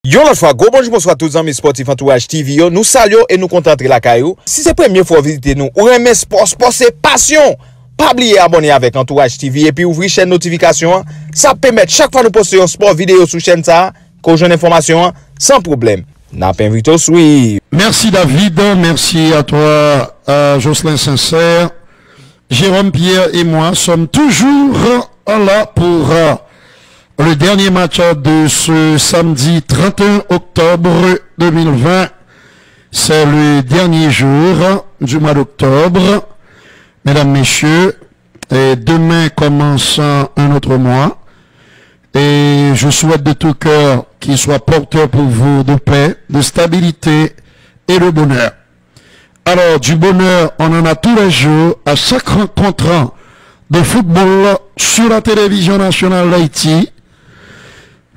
Yo l'autre fois, go bonjour, bonsoir tous les amis sportifs Entourage TV. Yo, nous saluons et nous contentons la caillou. Si c'est la première fois visiter nous, ou aimer sport, c'est passion. Pas oublier abonner avec Entourage TV et puis ouvrir chaîne notification. Ça permet chaque fois nous poster un sport vidéo sur chaîne ça, qu'on joue information sans problème. N'a pas invité au suivre. Merci David, merci à toi Jocelyn Sincère. Jérôme Pierre et moi sommes toujours là pour le dernier match de ce samedi 31 octobre 2020. C'est le dernier jour du mois d'octobre. Mesdames, Messieurs, et demain commence un autre mois. Et je souhaite de tout cœur qu'il soit porteur pour vous de paix, de stabilité et de bonheur. Alors, du bonheur, on en a tous les jours, à chaque rencontre de football sur la télévision nationale d'Haïti,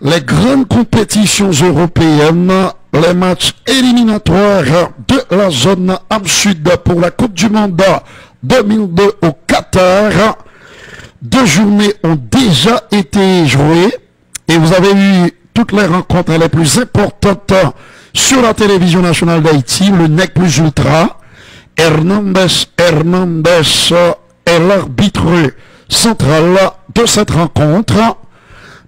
les grandes compétitions européennes, les matchs éliminatoires de la zone Am Sud pour la Coupe du Monde 2002 au Qatar. 2 journées ont déjà été jouées et vous avez eu toutes les rencontres les plus importantes sur la télévision nationale d'Haïti. Le NEC plus ultra, Hernandez est l'arbitre central de cette rencontre.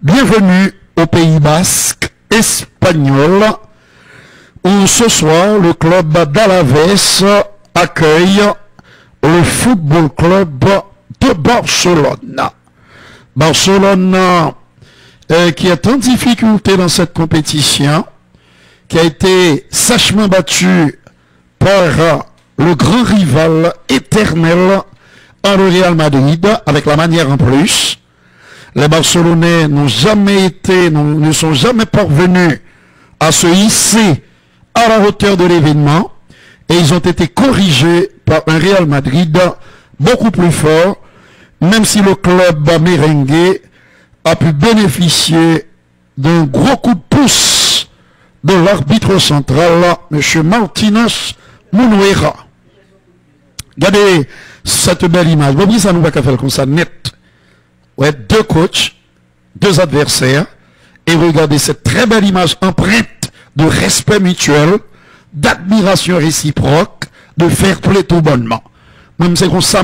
Bienvenue au Pays Basque espagnol où ce soir le club d'Alaves accueille le Football Club de Barcelone. Barcelone qui est en difficulté dans cette compétition, qui a été sèchement battu par le grand rival éternel le Real Madrid, avec la manière en plus. Les Barcelonais n'ont jamais été, ne sont jamais parvenus à se hisser à la hauteur de l'événement et ils ont été corrigés par un Real Madrid beaucoup plus fort, même si le club merengue a pu bénéficier d'un gros coup de pouce de l'arbitre central, M. Martínez Munuera. Regardez cette belle image. Vous voyez, ça nous va faire comme ça net. Ouais, 2 coachs, 2 adversaires, et regardez cette très belle image empreinte de respect mutuel, d'admiration réciproque, de fair play tout bonnement. Même c'est comme ça,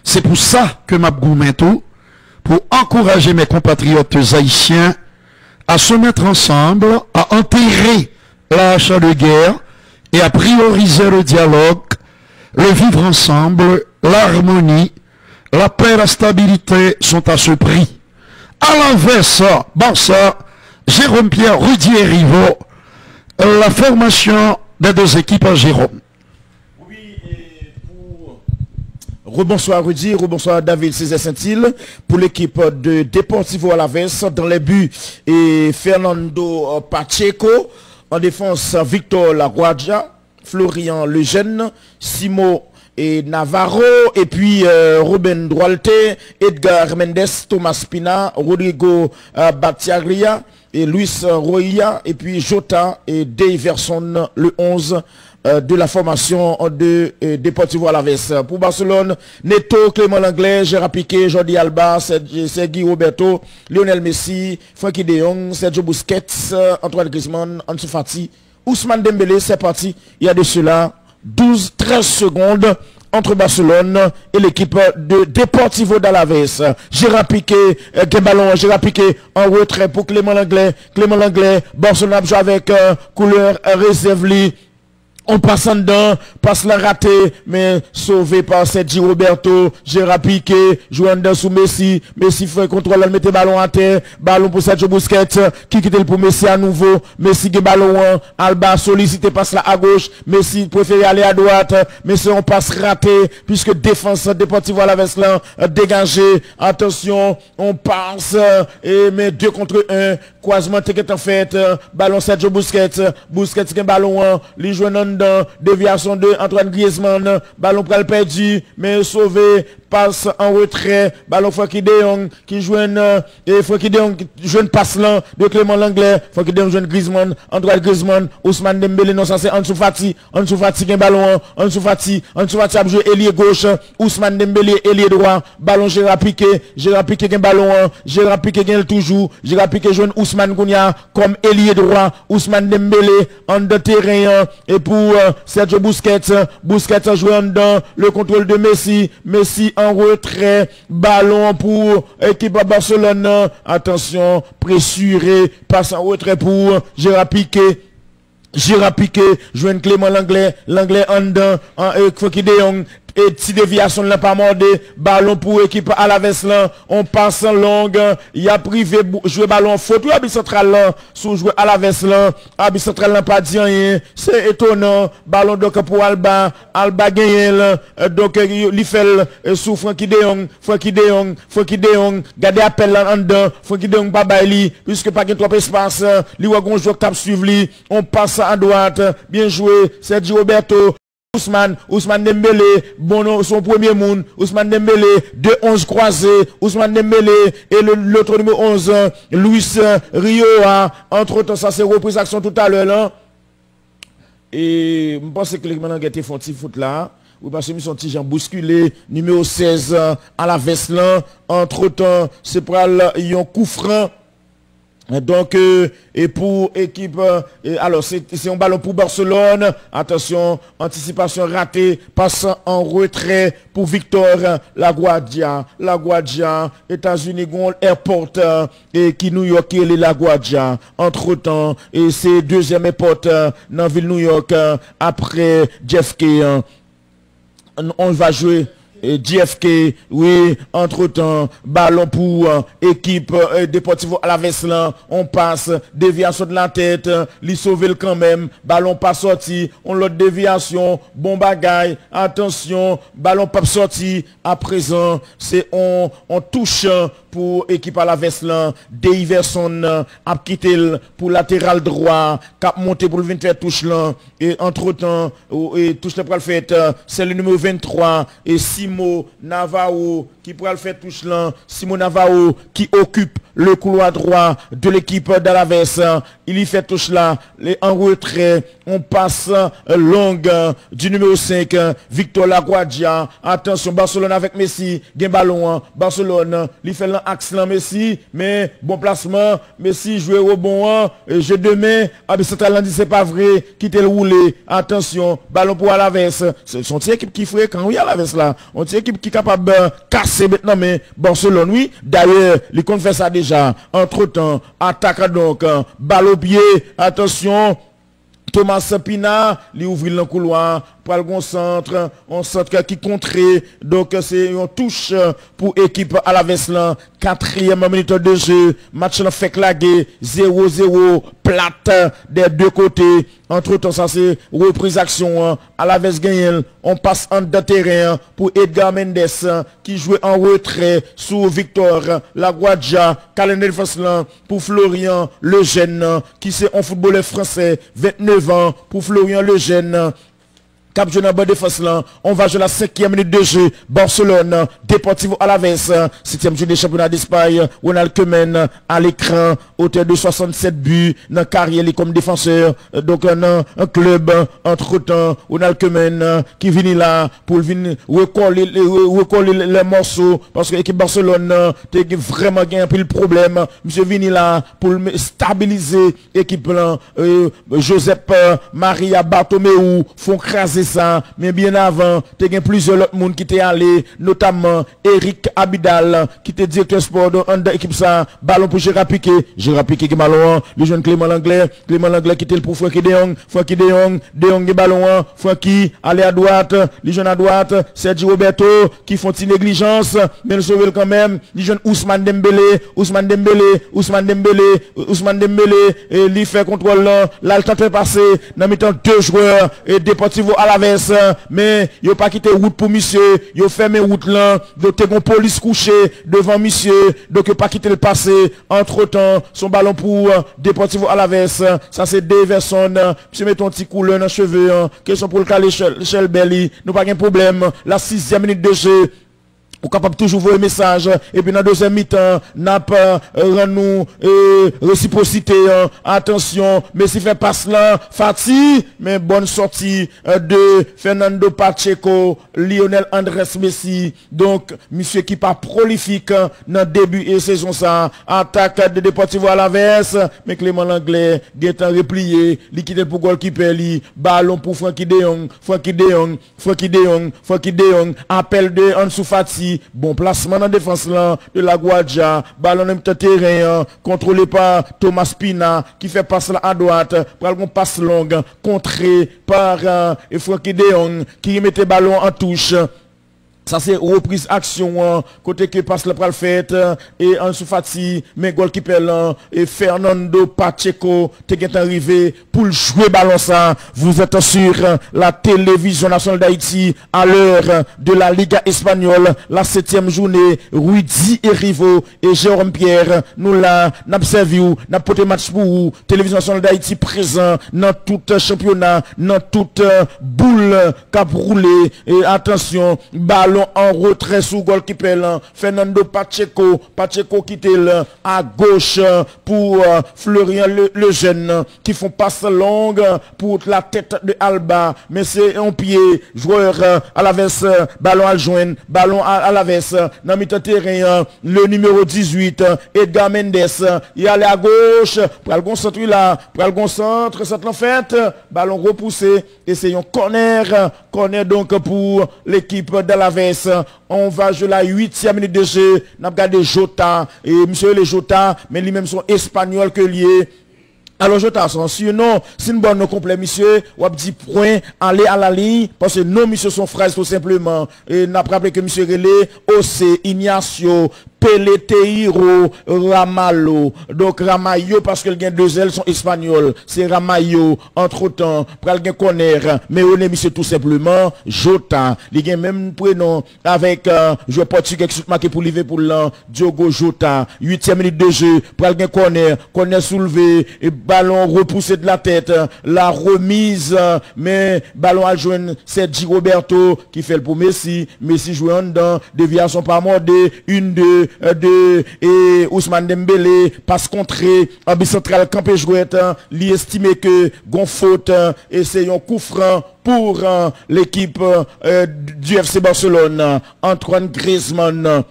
c'est pour ça que m'a tout, pour encourager mes compatriotes haïtiens à se mettre ensemble, à enterrer la hache de guerre et à prioriser le dialogue, le vivre ensemble, l'harmonie, la paix et la stabilité sont à ce prix. À l'inverse, Barça, Jérôme Pierre, Rudy et Rivo, la formation des 2 équipes à Jérôme. Oui, et pour... Rebonsoir Rudy, rebonsoir David César Saint-Île, pour l'équipe de Deportivo Alaves, dans les buts, et Fernando Pacheco, en défense Victor Laguadja, Florian Lejeune, Simo et Navarro, et puis Ruben Duarte, Edgar Mendes, Thomas Pina, Rodrigo Batiaglia, et Luis Roya, et puis Jota et Daverson, le 11 de la formation de Deportivo Alaves. Pour Barcelone, Neto, Clément Langlais, Gérard Piqué, Jordi Alba, Sergi Roberto, Lionel Messi, Frankie de Jong, Sergio Busquets, Antoine Griezmann, Ansu Fati, Ousmane Dembélé. C'est parti. Il y a de cela 12-13 secondes entre Barcelone et l'équipe de Deportivo d'Alaves. Gérard Piqué, Gérard Piqué en retrait pour Clément Langlais. Clément Langlais, Barcelone joue avec couleur réserve. On passe en dedans, passe la raté, mais sauvé par Sergi Roberto, Gérard Piqué, jouant dedans sous Messi. Messi fait contrôle, elle mettait ballon à terre, ballon pour Sergio Busquets, qui quitte pour Messi à nouveau. Messi qui ballon, Alba sollicité, passe là à gauche, Messi préfère aller à droite, Messi on passe raté, puisque défense Deportivo Alaves là, dégagé. Attention, on passe, et mais 2 contre 1, croisement t'es en fait, ballon Sergio Busquets, Busquets qui ballon, les joueurs déviation de Antoine Griezmann, ballon pral perdu, mais sauvé passe en retrait, ballon Frankie de Jong qui joue et Frankie de Jong joue une passe là de Clément Langlais, Frankie de Jong joue Griezmann, Antoine Griezmann, Ousmane Dembélé, non ça c'est Ansu Fati qui a ballon, Ansu Fati a joué ailier gauche, Ousmane Dembélé ailier droit, ballon Gérard Piqué qui a ballon, Gérard Piqué qui toujours, Gérard Piqué joue Ousmane Gounia comme ailier droit, Ousmane Dembélé en de terrain et pour Sergio Busquets a joué en dedans, le contrôle de Messi en retrait, ballon pour équipe à Barcelone, attention, pressuré, passe en retrait pour Gérard Piqué, joue Clément Langlais en dedans, Frankie de Jong, et si déviation n'a pas mordé, ballon pour équipe à la veste là, on passe en longue, il y a privé, jouer ballon faute, ou Abi Central là, sous jouer à la veste là, Abi Central n'a pas dit rien, c'est étonnant, ballon donc pour Alba gagne là, donc il fait sous Frankie de Jong, gardez appel là en dedans, Frankie de Jong pas baili, puisque pas qu'il y a trop espace, li wa gon joueur cap suivre li, on passe à droite, bien joué, Sergio Roberto, Ousmane Dembélé, bon, son premier monde, Ousmane Dembélé, 2-11 croisés, Ousmane Dembélé, et l'autre numéro 11, Luis Rioa, entre temps, ça c'est reprise action tout à l'heure, là. Et, je pense que les gens ont été fait foot là, ou parce que ils sont gens bousculés, numéro 16, à la veste là, entre temps, c'est pour un coup franc. Donc, et pour équipe, alors c'est un ballon pour Barcelone. Attention, anticipation ratée, passe en retrait pour Victor LaGuardia, États-Unis, airport, et qui New York, est LaGuardia. Entre temps, et c'est deuxième airport dans la ville New York, après JFK. On va jouer. Et JFK, oui, entre-temps, ballon pour équipe Deportivo Alaves là, on passe, déviation de la tête, li sauve quand même, ballon pas sorti, on l'autre déviation, bon bagaille, attention, ballon pas sorti, à présent, c'est on touche pour équipe Alaves là, Deiverson a quitté pour latéral droit, cap monté pour le 24 touche là, et entre-temps, et touche le pral fait, c'est le numéro 23, et Simon Navao qui pourra le faire touche là, Simon Navao qui occupe le couloir droit de l'équipe d'Alaves, il y fait touche là, en retrait, on passe longue du numéro 5, Victor LaGuardia, attention Barcelone avec Messi, gain ballon, Barcelone, il fait l'axe là Messi, mais bon placement, Messi joue au bon, je demain, Abi Central dit c'est pas vrai, quitter le roulé, attention, ballon pour Alaves, c'est son équipe qui ferait quand oui Alaves là, on dit équipe qui est capable de casser maintenant, mais Barcelone, oui, d'ailleurs, il compte faire ça déjà, entre-temps, attaque donc, balle au pied, attention, Thomas Pina, il ouvre le couloir, pour le centre, on centre qui contrait, donc c'est une touche pour équipe à la Veslan, 4e minute de jeu, match là fait claguer, 0-0, plate des deux côtés, entre temps ça c'est reprise action, à la Ves gagne, on passe en de terrain pour Edgar Mendes, qui jouait en retrait sous Victor LaGuardia, calendrier Veslan, pour Florian Lejeune, qui c'est un footballeur français, 29 ans, pour Florian Lejeune, Cap Jeune en bas de défense là, on va jouer la 5e minute de jeu, Barcelone, Deportivo Alaves, 7e jeu des championnats d'Espagne, Ronald Koeman à l'écran, auteur de 67 buts, dans carrière comme défenseur, donc un club, entre temps, Ronald Koeman, qui vient là, pour venir recoller les morceaux, parce que l'équipe Barcelone, t'es vraiment gagné un peu le problème, monsieur vini là, pour stabiliser l'équipe là, Joseph Maria Bartomeu, font craser ça, mais bien avant, tu as plusieurs autres monde qui étaient allés, notamment Eric Abidal, qui était directeur sport de l'équipe ça, ballon pour Gérard Piqué qui ballon, le jeune Clément Langlais qui était pour Frankie de Jong ballon, Frankie, aller à droite, les jeunes à droite, Sergio Roberto, qui font une négligence, mais le sauver quand même, les jeunes Ousmane Dembélé, et il fait contrôle là, le temps de passer, dans mettant deux joueurs, et Deportivo Alaves, mais il pas quitté route pour monsieur, il fermé route là, donc t'es une police couchée devant monsieur, donc il pas quitté le passé, entre temps, son ballon pour Deportivo Alaves, ça c'est Deverson, monsieur met ton petit couleur dans les cheveux, question pour le caler Shell Belly, nous pas de problème, la 6e minute de jeu, Ou capable toujours voir un message et puis dans deuxième mi-temps n'a pas nous réciprocité attention Messi fait passe là Fati mais bonne sortie de Fernando Pacheco Lionel Andrés Messi donc monsieur qui pas prolifique dans début et saison ça attaque de Deportivo Alaves mais Clément Langlais est replié liquide pour goalkeeper li ballon pour Frankie de Jong appel de Ansu Fati bon placement dans défense là de la Guadja, ballon même terrain contrôlé par Thomas Pina qui fait passe là à droite, pour une passe longue contré par Frankie de Jong qui mettait ballon en touche. Ça c'est reprise action côté que passe le pral fait et Ansu Fati mais goalkeeper là et Fernando Pacheco t'est arrivé pour jouer ballon ça. Vous êtes sur la télévision nationale d'Haïti à l'heure de la Liga espagnole, la 7e journée. Rudy et Rivo et Jérôme Pierre nous là n'a servi ou n'a porté match pour vous. Télévision nationale d'Haïti présent dans tout championnat, dans toute boule cap roulé et attention ballon en retrait sous goalkeeper Fernando Pacheco qui était à gauche pour Florian le jeune qui font passe longue pour la tête de Alba mais c'est un pied joueur Alaves ballon à joindre ballon à Alaves dans mi-temps terrain le numéro 18 Edgar Mendes il allait à gauche pour le concentre là pour le concentre ça en fait ballon repoussé et c'est un corner donc pour l'équipe d'Alaves. On va jouer la 8e minute de jeu. On a regardé Jota. Et monsieur les Jota, mais lui-même sont espagnols que lié. Alors Jota, sinon, c'est une bonne complet, monsieur. On a dit point, aller à la ligne. Parce que nos messieurs sont frères, tout simplement. Et n'a pas rappelé que monsieur Relé, Ose, Ignacio, Peleteiro, Ramallo. Donc Ramallo, parce que les deux ailes sont espagnols. C'est Ramallo, entre-temps, pour le corner. Mais on est monsieur tout simplement Jota. Il y a même prénom avec joueur portugais qui marqué pour Liverpool, Diogo Jota. 8e minute de jeu, pour le corner soulevé, et ballon repoussé de la tête, la remise, mais ballon à joindre, c'est Di Roberto qui fait le pour Messi. Messi joue en dedans, déviation par mordé, 1-2. Et Ousmane Dembélé passe contré en bicentral campé jouette li estimé que gon faute et c'est un coup franc pour l'équipe du FC Barcelone. Antoine Griezmann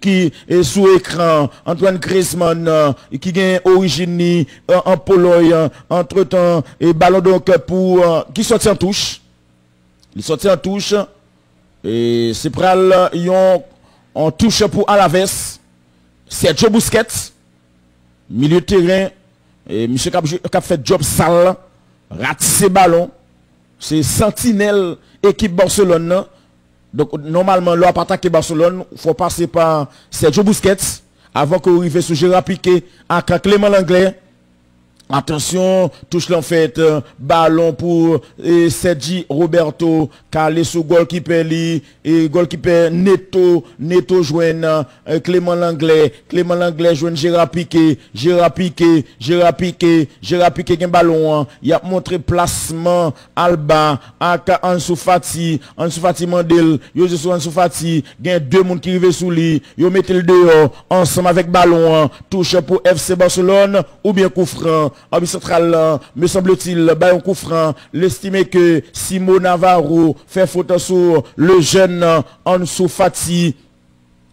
qui est sous écran, Antoine Griezmann qui gagne origine en Pologne entre temps et ballon donc pour qui sortit en touche. Il sortit en touche et c'est pral on touche pour Alaves, Sergio Busquets, milieu de terrain, et monsieur qui a fait job sale, ratissé ballon, c'est sentinelle équipe Barcelone. Donc normalement, là, pour attaquer Barcelone, il faut passer par Sergio Busquets, avant qu'on arrive sur Gérard Piqué, à Clément Langlais. Attention, touche l'en fait, ballon pour Sergi Roberto, calé sous goalkeeper li, et goalkeeper Neto joigne Clément Langlais joigne Gérard Piqué, gen ballon, il a montré placement Alba, aka Ansu Fati Mandel, yo je Ansu Fati, gen deux monde qui rive sous lui, yo mette le dehors, ensemble avec ballon, touche pour FC Barcelone, ou bien coup franc. Arbitre central, me semble-t-il, un coup franc, l'estimé que Simon Navarro fait faute sur le jeune Ansu Fati.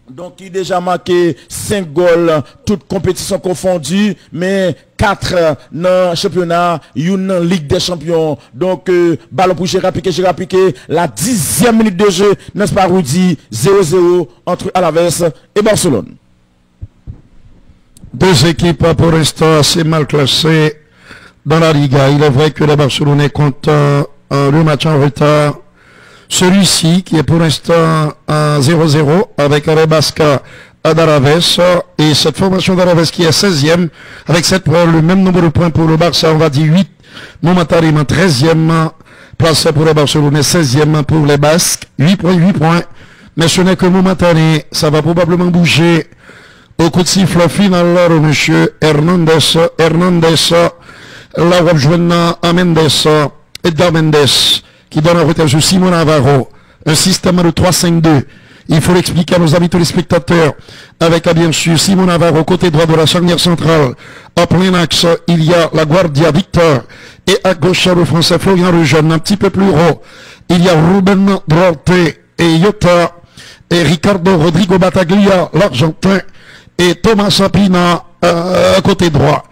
Donc, il a déjà marqué 5 goals, toutes compétitions confondues, mais 4 dans le championnat, une Ligue des Champions. Donc, ballon pour Gérard Piqué, la 10e minute de jeu, n'est-ce pas, Rudy, 0-0 entre Alaves et Barcelone. Deux équipes pour l'instant assez mal classées dans la Liga. Il est vrai que le Barcelone compte le match en retard. Celui-ci qui est pour l'instant à 0-0 avec Rebasca d'Alaves et cette formation d'Alaves qui est 16e avec le même nombre de points pour le Barça, on va dire 8, momentanément 13e place pour le Barcelone, 16e pour les Basques, 8 points, mais ce n'est que momentané, ça va probablement bouger. Au coup de siffle final, là, monsieur Hernandez, là, on rejoint à Mendes, Edgar Mendes, qui donne un retard sur Simon Navarro, un système de 3-5-2, Il faut l'expliquer à nos amis téléspectateurs. Avec, bien sûr, Simon Navarro, côté droit de la charnière centrale. En plein axe, il y a la Guardia Victor. Et à gauche, le Français Florian Lejeune, un petit peu plus haut. Il y a Ruben Duarte et Iota. Et Ricardo Rodrigo Bataglia, l'Argentin. Et Thomas Pina, côté droit.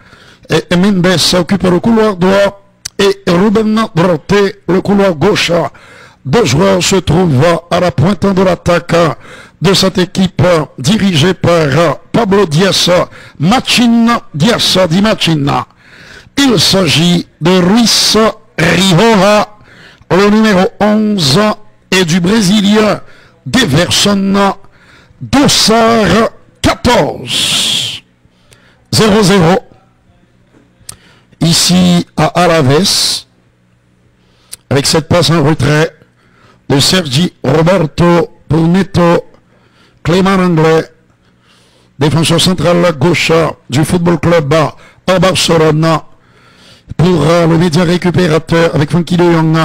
Et Mendes occupe le couloir droit. Et Ruben Duarte, le couloir gauche. Deux joueurs se trouvent à la pointe de l'attaque de cette équipe dirigée par Pablo Diaz Machina. Il s'agit de Luis Rivera, le numéro 11, et du Brésilien Deverson Dossard 14. 0-0. Ici à Alaves, avec cette passe en retrait de Sergi Roberto pour Neto, Clément Anglais, défenseur central gauche du Football Club à Barcelone, pour le média récupérateur avec Frankie de Jong.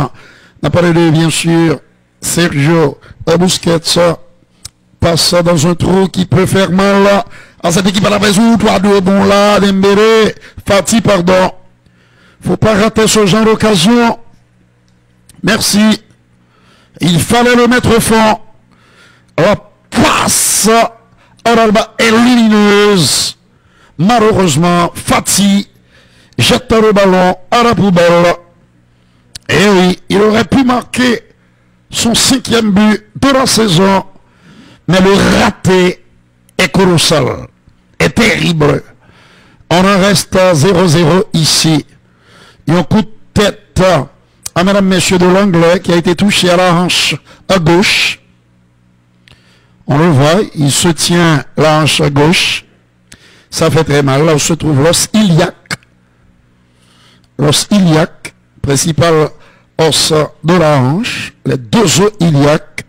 On a parlé de, bien sûr, Sergio Busquets, passe dans un trou qui peut faire mal à cette équipe à la résoudre. 3-2, bon là, Dembélé, Fati, pardon. Faut pas rater ce genre d'occasion. Merci. Il fallait le mettre au fond. La passe à l'alba est lumineuse. Malheureusement, Fati jette le ballon à la poubelle. Et oui, il aurait pu marquer son 5e but de la saison. Mais le raté est colossal, est terrible. On en reste à 0-0 ici. Et un coup de tête à mesdames, messieurs de l'Anglais qui a été touché à la hanche à gauche. On le voit, il se tient la hanche à gauche. Ça fait très mal. Là où se trouve l'os iliaque. L'os iliaque, principal os de la hanche. Les deux os iliaques.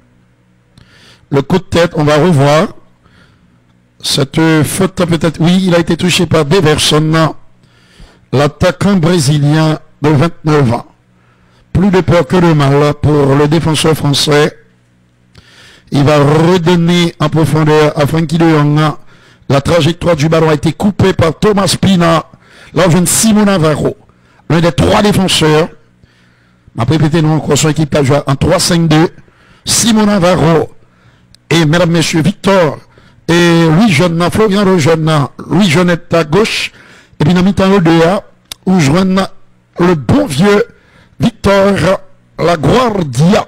Le coup de tête, on va revoir. Cette faute peut-être, oui, il a été touché par Deverson, l'attaquant brésilien de 29 ans. Plus de peur que de mal pour le défenseur français. Il va redonner en profondeur à Frankie de Jong. La trajectoire du ballon a été coupée par Thomas Pina. Là, on vient de Simon Navarro, l'un des 3 défenseurs. Après, répétez-nous encore son équipe qui a joué en 3-5-2. Simon Navarro et mesdames, messieurs, Victor et Louis Jeune, Florian Lejeune, Louis Jeunette à gauche. Et puis, dans mi-temps, le 2A, où joignent le bon vieux Victor Laguardia.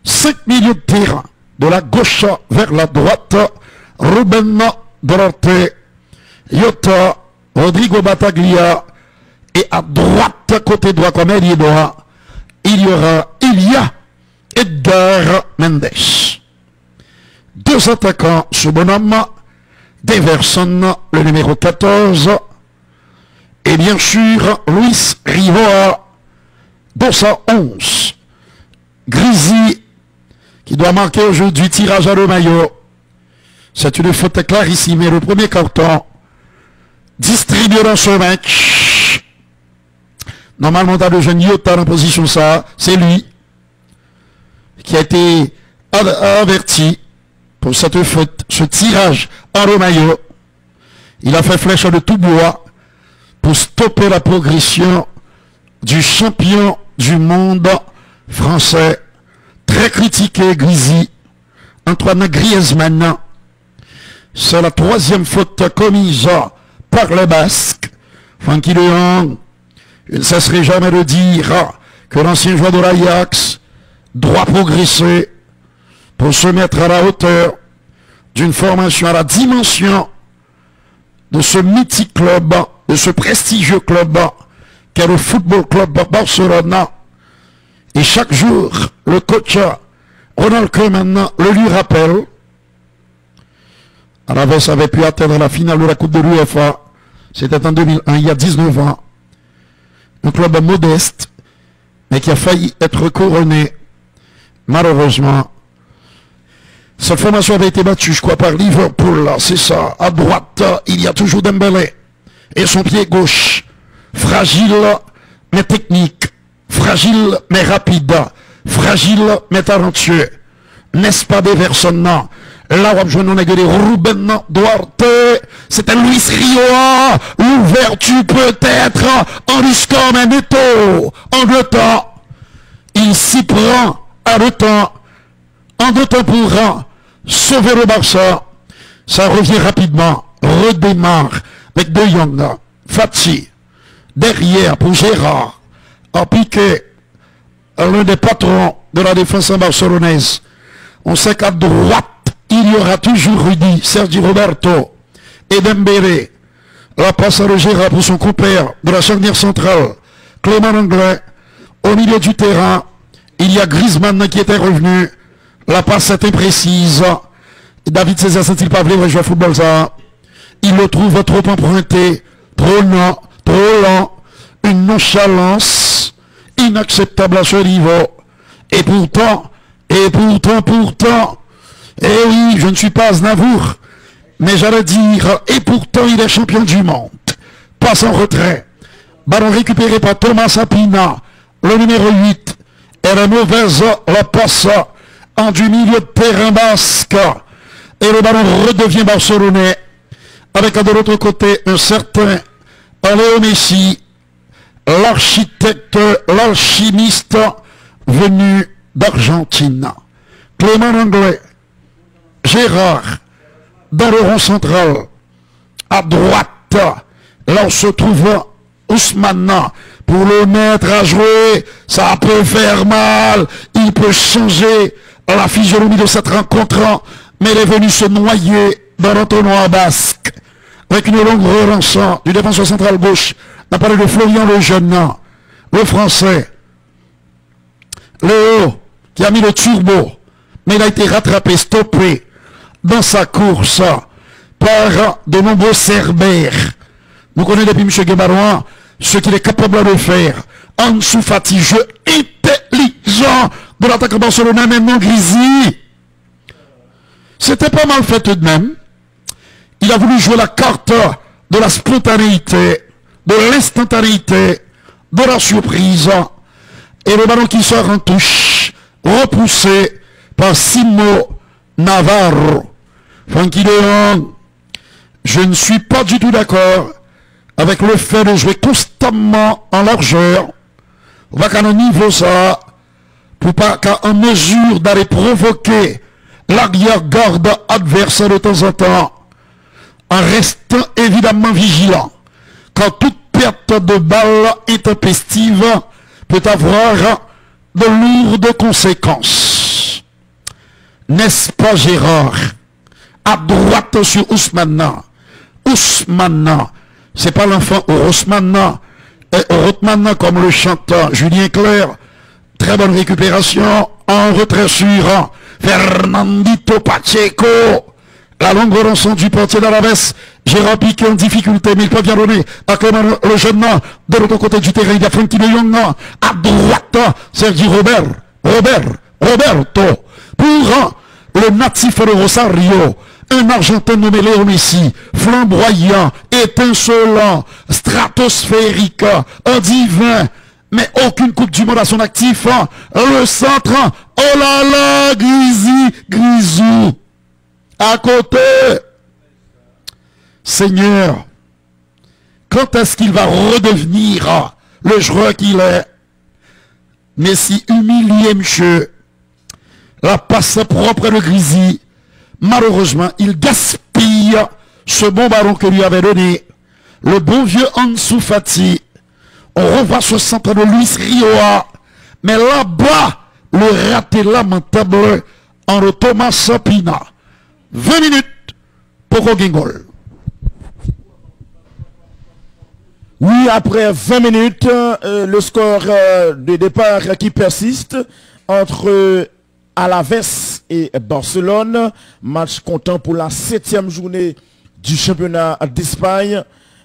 5 milieux de terrain, de la gauche vers la droite. Ruben Duarte, Iota, Rodrigo Bataglia. Et à droite, côté droit, comme ailier droit, il y a Edgar Mendes. 2 attaquants, ce bonhomme, Deverson, le numéro 14, et bien sûr, Luis Rivera, 211. Grisi, qui doit marquer aujourd'hui tirage à le maillot. C'est une faute clarissime. Le premier carton distribué dans ce match. Normalement, t'as le jeune Iota en position ça. C'est lui qui a été averti pour cette faute, ce tirage à le maillot. Il a fait flèche de tout bois pour stopper la progression du champion du monde français, très critiqué, Grisi, Antoine Griezmann. C'est la 3e faute commise par les Basques. Frankie de Jong, il ne cesserait jamais de dire que l'ancien joueur de l'Ajax doit progresser pour se mettre à la hauteur d'une formation à la dimension de ce mythique club, de ce prestigieux club qu'est le Football Club Barcelone. Et chaque jour, le coach Ronald Koeman le lui rappelle. Alaves avait pu atteindre la finale de la Coupe de l'UEFA. C'était en 2001, il y a 19 ans. Un club modeste, mais qui a failli être couronné. Malheureusement, cette formation avait été battue, je crois, par Liverpool. C'est ça. À droite, il y a toujours Dembélé. Et son pied gauche, fragile, mais technique. Fragile, mais rapide. Fragile, mais talentueux. n'est-ce pas des personnes là? Là, je nous ai dit Ruben Duarte, c'était Luis Rioa, l'ouverture peut-être, en risquant un netto, en deux temps, il s'y prend à deux temps, en deux temps pour sauver le Barça, ça revient rapidement, redémarre avec De Jong, Fati, derrière pour Gérard, en piqué, l'un des patrons de la défense barcelonaise. On sait qu'à droite, il y aura toujours Rudy, Sergi Roberto et Dembélé. La passe à Gérard pour son compère de la charnière centrale, Clément Anglais. Au milieu du terrain, il y a Griezmann qui était revenu. La passe est imprécise. David César sent-il pas voulu jouer au football ça? Il le trouve trop emprunté, trop lent, une nonchalance inacceptable à ce niveau. Et pourtant, eh oui, je ne suis pas Aznavour, mais j'allais dire, et pourtant il est champion du monde. Passe en retrait. Ballon récupéré par Thomas Sapina, le numéro 8. Et la mauvaise, la passe en du milieu de terrain basque. Et le ballon redevient barcelonais. Avec de l'autre côté un certain Léo Messi, l'architecte, l'alchimiste venu d'Argentine. Clément Anglais, Gérard, dans le rond central, à droite, là où se trouve Ousmane, pour le mettre à jouer, ça peut faire mal, il peut changer la physionomie de cette rencontre, mais il est venu se noyer dans l'entonnoir basque, avec une longue relance du défenseur central gauche, on a parlé de Florian le jeune, le français, Léo, qui a mis le turbo, mais il a été rattrapé, stoppé dans sa course par de nombreux cerbères. Nous connaissons depuis M. Guébarouan ce qu'il est capable de faire. Ansu Fati, jeu intelligent de l'attaque barcelonais, même non Grisi. C'était pas mal fait tout de même. Il a voulu jouer la carte de la spontanéité, de l'instantanéité, de la surprise. Et le ballon qui sort en touche, repoussé par Simo Navarro. Frankie de Jong, je ne suis pas du tout d'accord avec le fait de jouer constamment en largeur. On va qu'à un niveau ça, pour pas qu'à en mesure d'aller provoquer l'arrière-garde adverse de temps en temps, en restant évidemment vigilant. Quand toute perte de balle intempestive peut avoir de lourdes conséquences. N'est-ce pas Gérard? À droite sur Ousmane. Ousmane, c'est pas l'enfant Ousmane, Rothman comme le chanteur Julien Clerc. Très bonne récupération en retrait sur Fernandito Pacheco. La longue rançon du portier d'Alaves. Gérard Piqué en difficulté, mais il peut bien donner à Clément le jeune. De l'autre côté du terrain, il y a Frankie de Jong. À droite, Sergi Roberto. Pour le natif de Rosario, un Argentin nommé Léo Messi, flamboyant, étincelant, stratosphérique, un divin, mais aucune Coupe du Monde à son actif. Le centre, oh là là, Grisou. À côté, Seigneur, quand est-ce qu'il va redevenir le joueur qu'il est? Messi humilié, monsieur. La passe propre de Grisi. Malheureusement, il gaspille ce bon ballon que lui avait donné le bon vieux Ansu Fati. On revoit ce centre de Luis Rioa. Mais là-bas, le raté lamentable en le Thomas Sapina. 20 minutes pour Gengol. Oui, après 20 minutes, le score de départ qui persiste entre Alaves et Barcelone. Match comptant pour la 7e journée du championnat d'Espagne.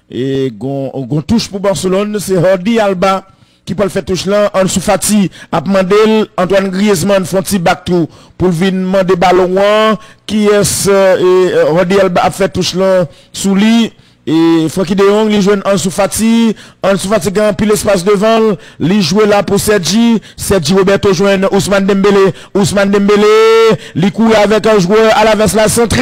Et on touche pour Barcelone, c'est Jordi Alba qui peut le faire touche là. Ansu Fati a demandé Antoine Griezmann font petit back tout pour venir demander ballon qui est Jordi Alba a fait touche là sous lui. Et Frankie de Jong, il joue Ansu Fati gagne pile l'espace devant, il joue là pour Sergi Roberto joue Ousmane Dembélé, il court avec un joueur à la veste la centrée,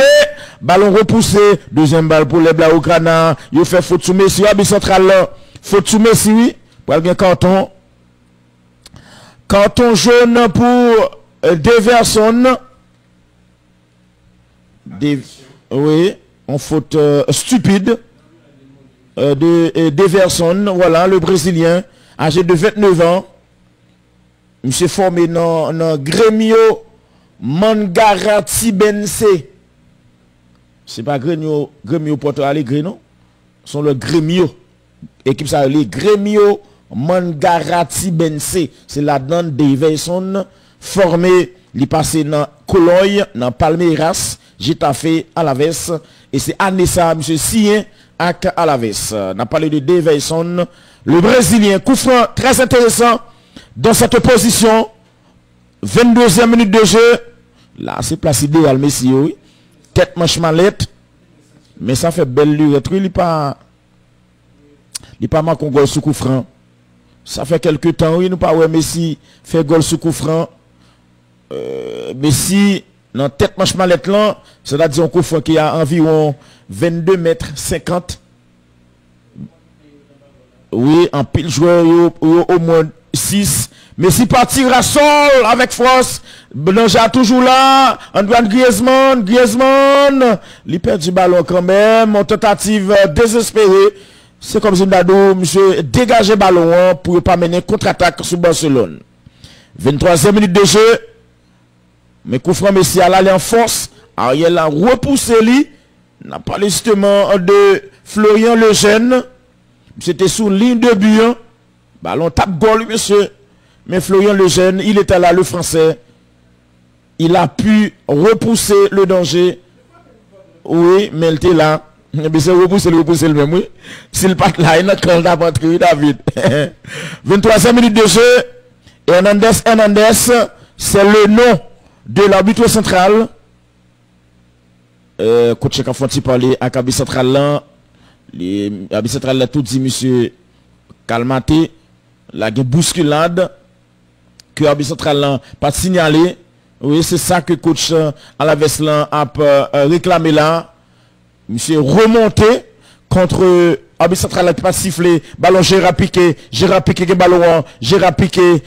ballon repoussé, deuxième balle pour les Blaugrana, il fait faute sous Messi, Abi central là, faute sous Messi, oui, pour bien carton jaune pour Deverson, oui, en faute stupide. De Deverson, voilà, le Brésilien, âgé de 29 ans. Monsieur formé dans Grêmio Mangarati Bense. C'est pas Grêmio Porto Alegre, non? Sont le Grêmio. Équipe ça, les Grêmio Mangarati Bense. C'est là-dedans Deverson, formé, il passé dans Cologne, dans Palmeiras, Getafe, Alaves. Et c'est Anessa, monsieur Sien, avec Alaves. On a parlé de Deverson, le Brésilien. Coup franc très intéressant dans cette position. 22e minute de jeu. Là, c'est placé idéal, Messi, oui. Tête manche mallette. Mais ça fait belle lure. Il n'est pas marqué un goal sous coup franc. Ça fait quelques temps, oui, nous pas ouais, Messi fait goal sous coup franc. Messi, dans tête manche mallette là, c'est-à-dire un coup franc qui a environ 22 mètres 50. Oui, en pile joueur au moins 6. Mais si partir à sol avec force, Blanchard toujours là, Antoine Griezmann, il perd du ballon quand même, en tentative désespérée. C'est comme Zindado, monsieur, dégager ballon pour ne pas mener contre-attaque sur Barcelone. 23e minute de jeu. Mais coup franc Messi à l'aller en force. Ariel a repoussé lui. N'a pas justement de Florian Lejeune. C'était sous ligne de but. Ballon tape goal, monsieur. Mais Florian Lejeune, il était là, le français. Il a pu repousser le danger. Oui, mais il était là. Mais c'est repousser le même, oui. S'il pas là, il n'a qu'un d'aventure, David. 23e minute de jeu. Hernandez, c'est le nom de l'arbitre central. Coach Kafonti parler à l'arbitre central là. L'arbitre central là tout dit monsieur calmaté. La bousculade que l'arbitre central là pas signalé. Oui, c'est ça que coach Alaves là a réclamé là. Monsieur remonté contre arbitre central qui pas sifflé, ballon Gérard Piqué ballon, Gérard Piqué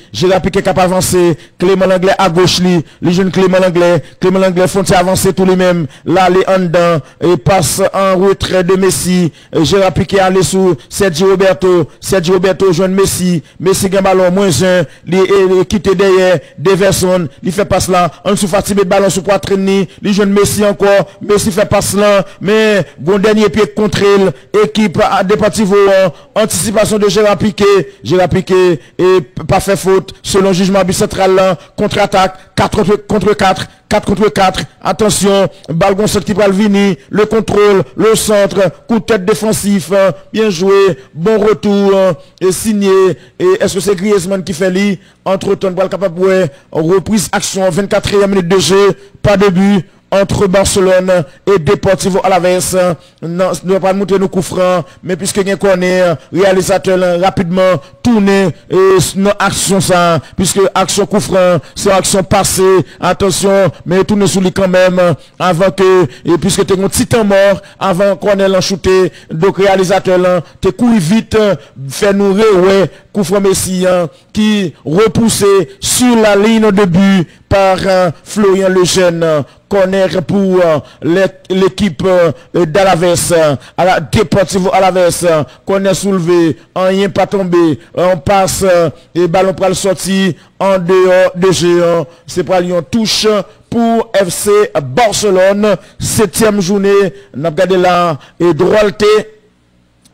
cap avancé, Clément Langlais à gauche les jeunes Clément Langlais font avancer tous les mêmes, là les en dedans et passe en retrait de Messi, Gérard Piqué aller sous Sergi Roberto joint Messi gagne ballon -1, il quitte derrière Deverson, il fait passe là, en dessous fatigué ballon sous poitrine, il jeune Messi encore, Messi fait passe là, mais bon dernier pied contre équipe Deportivo, anticipation de Gérard Piqué et pas fait faute selon jugement bicentral, contre-attaque 4 contre 4, attention, Balgon qui va venir, le contrôle, le centre, coup de tête défensif, bien joué, bon retour, et signé, et est-ce que c'est Griezmann qui fait lui, entre-temps, bal capable, reprise action, 24e minute de jeu, pas de but, entre Barcelone et Deportivo Alaves. Non, ne va pas monter nos coups francs, mais puisque nous connaissons réalisateur rapidement tourner et nos actions ça, puisque action coup franc, c'est action passée, attention, mais tourner sous lui quand même, avant que, et puisque tu es un petit temps mort, avant qu'on ait l'enchouté, donc réalisateur tu couru vite, fait nous ouais, coup franc Messi, qui repoussé sur la ligne de but par Florian Lejeune. Corner pour l'équipe d'Alaves, à la Deportivo Alaves, corner soulevé, rien pas tombé, on passe et ballon pour le sortir en dehors de jeu. C'est pour Lyon touche pour FC Barcelone, 7e journée, on a regardé là et Droité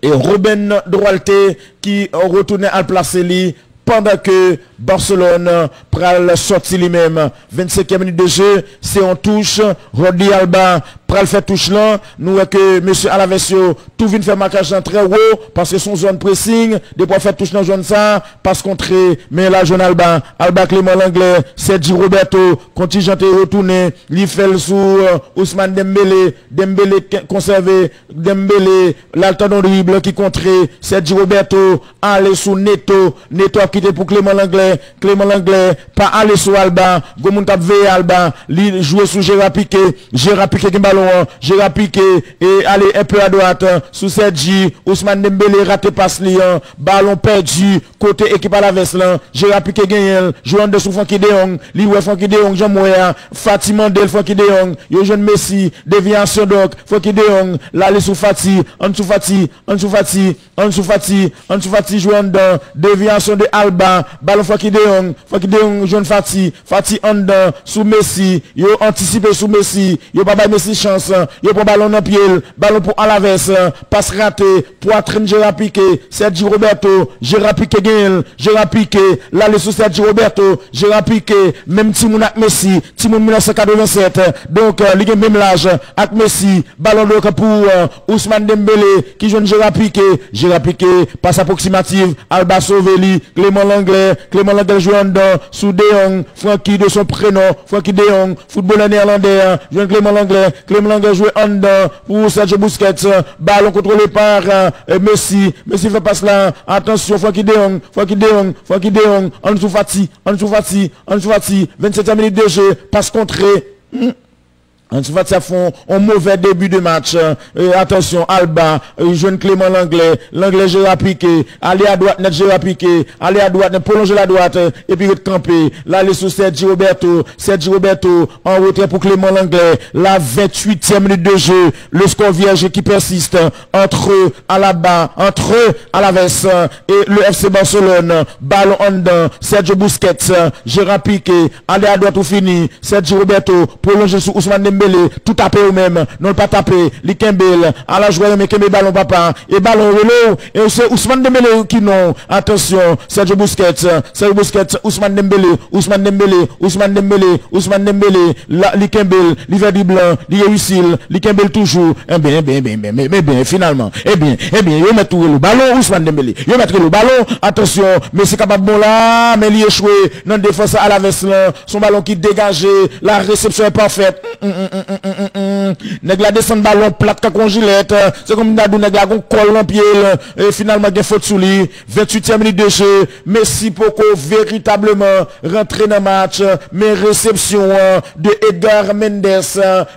et Ruben Droité qui retourné à placer lui. Pendant que Barcelone prend le sorti lui-même. 25e minute de jeu, c'est en touche. Rodi Alba pral fait touche là, nous que monsieur Alavesio tout vient faire marquage très haut parce que son zone pressing, des fois fait touche dans zone ça, passe contre mais la jeune Alba Clément Langlais, Sergi Roberto, contingent est retourné, li fait sous Ousmane Dembélé conservé, Dembélé, l'alternant dribble qui contré, Sergi Roberto, aller sous Neto a quitté pour Clément Langlais, pas aller sous Alba, Gomoun tap veille Alba, li jouer sous Gérard Piqué qui ballon, Gérard Piqué, et aller un peu à droite, sous Sergi, Ousmane Dembélé raté passe liant, ballon perdu, côté équipe à la veste là, Gérard Piqué gagne, jouant de sous Franky de Jong, li ouais Franky de Jong, Jean Moya, Fatima Del, Franky de Jong, yo jeune Messi, déviation donc, Franky de Jong, là les sous Fati, Ansu Fati jouant dans, déviation de Alba, ballon Franky de Jong, jeune Fati en dedans, sous Messi, yo anticipé sous Messi, yo pas Messi chance, yo pour ballon dans pied, ballon pour Alaves, passe raté, poitrine Gérard Piqué, Sergi Roberto, Gérard Piqué gagne, Gérard Piqué, là les sous Sergi Roberto, Gérard Piqué, même Timoun avec Messi, Timoun 1987, donc il a même l'âge avec Messi, ballon donc pour Ousmane Dembélé, qui joue Gérard Piqué, passe approximative, Alba Sauveli, Clément Langlais joue en dedans, sous De Jong, Franky de son prénom, Franky De Jong, footballeur néerlandais, joue Clément Langlais joue en dedans, pour Sergio Busquets, ballon contrôlé par Messi fait passe là, attention, Franky De Jong, Ansu Fati, 27e minute de jeu, passe contré. Ansu Fati a fait un mauvais début de match. Attention, Alba, jeune Clément Langlais Gérard Piqué, aller à droite, net Gérard Piqué, aller à droite, net prolonger la droite, et puis camper. Là, les sous Sergi Roberto, en retrait pour Clément Langlais, la 28e minute de jeu, le score vierge qui persiste entre Alaves et le FC Barcelone, ballon en dedans, Sergio Busquets, Gérard Piqué, aller à droite ou fini, Sergi Roberto, prolonger sous Ousmane Dembélé, tout tapé ou même, non pas tapé, li Kembel, à la joie, mais Kembel ballon papa, et ballon relou, et c'est Ousmane Dembélé qui non, attention, Sergio Busquets, Ousmane Dembélé, li Kembel, li Verdi Blanc, li Yusil, li Kembel toujours, finalement, yo met tout le ballon, Ousmane Dembélé, yo met le ballon, attention, mais c'est capable bon là, mais il échoué, non défense à la veste son ballon qui dégagé, la réception est parfaite, nèg la descend ballon plate comme gilette, c'est comme n'a nèg la colle en pied et finalement il faute sous lui, 28e minute de jeu, Messi Poko véritablement rentré dans le match, mais réception de Edgar Mendes,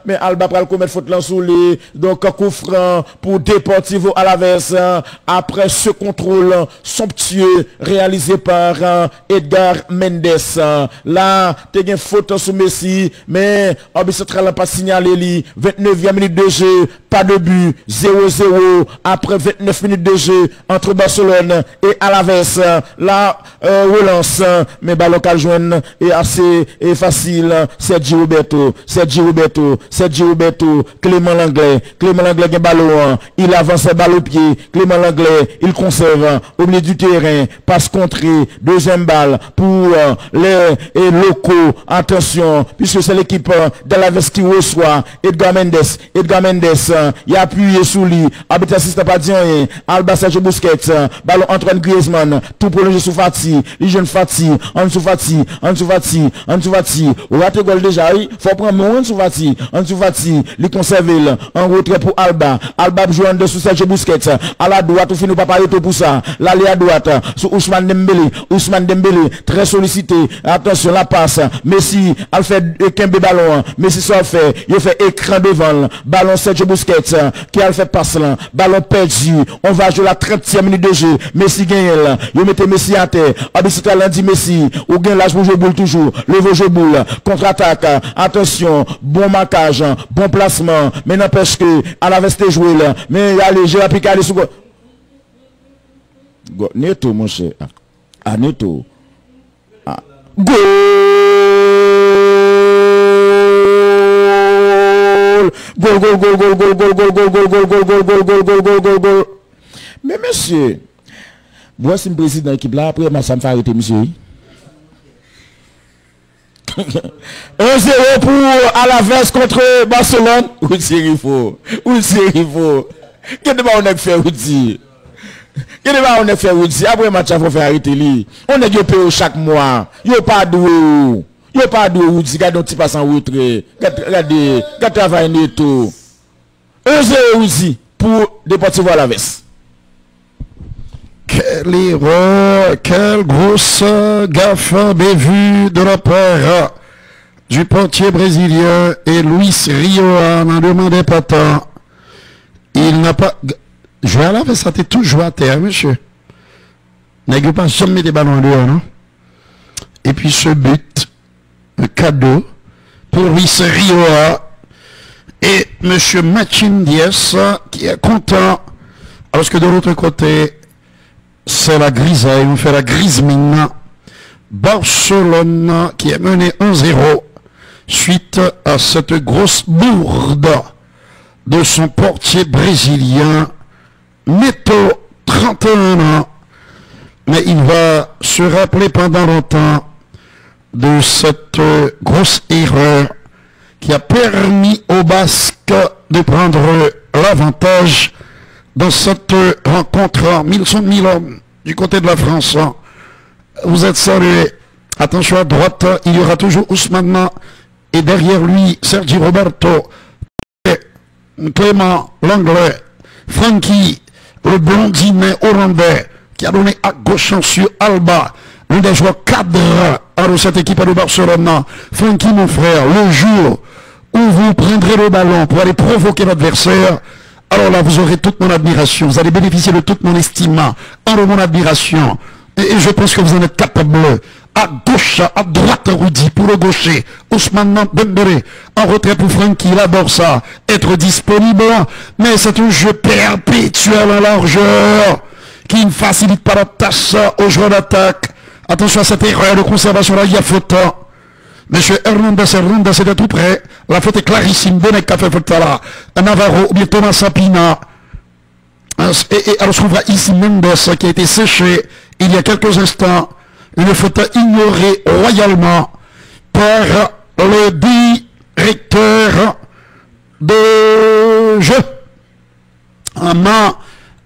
mais Alba pral commettre faute là sous lui, donc coup franc pour Deportivo Alaves après ce contrôle somptueux réalisé par Edgar Mendes. Là, t'es une faute sous Messi, mais Central pas signalé li, 29e minute de jeu, pas de but, 0-0 après 29 minutes de jeu entre Barcelone et Alaves. La relance, mais ballon qu'à joindre est assez facile. Sergi Roberto, Clément Langlais gagne ballon, il avance balle au pied, Clément Langlais, il conserve au milieu du terrain, passe contrée, deuxième balle pour les locaux. Attention, puisque c'est l'équipe d'Alaves qui reçoit Edgar Mendes, il a appuyé sous lui, habite assistant pas dire rien, Alba Sergio Busquets, ballon Antoine Griezmann, tout prolongé sous Fati, les jeunes Fati, Ansu Fati, rate gol déjà, faut prendre mon Ansu Fati, les conserver en retrait pour Alba jouant de sous Sergio Busquets, à la droite, ou finit pas parler tout pour ça, l'aller à droite, sous Ousmane Dembélé, très sollicité, attention la passe, Messi, a fait Kembe ballon, Messi soit fait, il fait écran devant, ballon Sergio Busquets, qui a fait passe là, ballon perdu, on va jouer la 30e minute de jeu, Messi gagne là, il mette Messi à terre, Abisita lundi Messi, ou gagne l'âge pour jouer boule toujours, le jeu boule, contre-attaque, attention, bon marquage, bon placement, mais n'empêche que, à la veste jouer là, mais allez, j'ai appliqué aller sous Neto, mon cher, Neto, goal! Mais monsieur, moi c'est le président de l'équipe là, après ça me fait arrêter monsieur. 1-0 pour Alaves contre Barcelone. Où Rifo? Qu'est-ce que on a fait, Woody? Qu'est-ce que on a fait, Woody? Après le match, il faut faire arrêter lui. On est payé chaque mois. Il n'y a pas de Woody. Regardez un petit passe en retrait. Regardez, travail netto. 1-0 Woody pour Deportivo Alaves. Quelle erreur, quelle grosse gaffe bévue de la part du portier brésilien et Luis Rioa n'en demandait pas tant. Il n'a pas... Jouer à la ça t'est tout joué à terre, monsieur. N'a pas jamais des ballons dehors, non? Et puis ce but, un cadeau pour Luis Rioa et monsieur Machin Diaz qui est content. Alors que de l'autre côté, c'est la grisaille, on fait la grise mine. Barcelone qui est mené 1-0 suite à cette grosse bourde de son portier brésilien, Neto, 31 ans. Mais il va se rappeler pendant longtemps de cette grosse erreur qui a permis aux Basques de prendre l'avantage dans cette rencontre. 1000 hommes du côté de la France. Vous êtes salués. Attention à droite, il y aura toujours Ousmane et derrière lui Sergi Roberto, Clément l'anglais, Frankie le blondinet hollandais qui a donné à gauche sur Alba, l'un des joueurs cadres de cette équipe de Barcelone. Frankie mon frère, le jour où vous prendrez le ballon pour aller provoquer l'adversaire, alors là vous aurez toute mon admiration, vous allez bénéficier de toute mon estime, de mon admiration, et je pense que vous en êtes capable. À gauche, à droite, Rudy, pour le gaucher, Ousmane Dembélé, en retrait pour Francky, il adore ça, être disponible, mais c'est un jeu perpétuel en largeur, qui ne facilite pas la tâche aux joueurs d'attaque. Attention à cette erreur de conservation là, il y a faute. Monsieur Hernandez était tout près, la faute est clarissime, Bonek qui a fait faute là, Navarro, ou bien Thomas Sapina, et alors on voit ici Mendes qui a été séché il y a quelques instants. Une faute ignorée royalement par le directeur de jeu.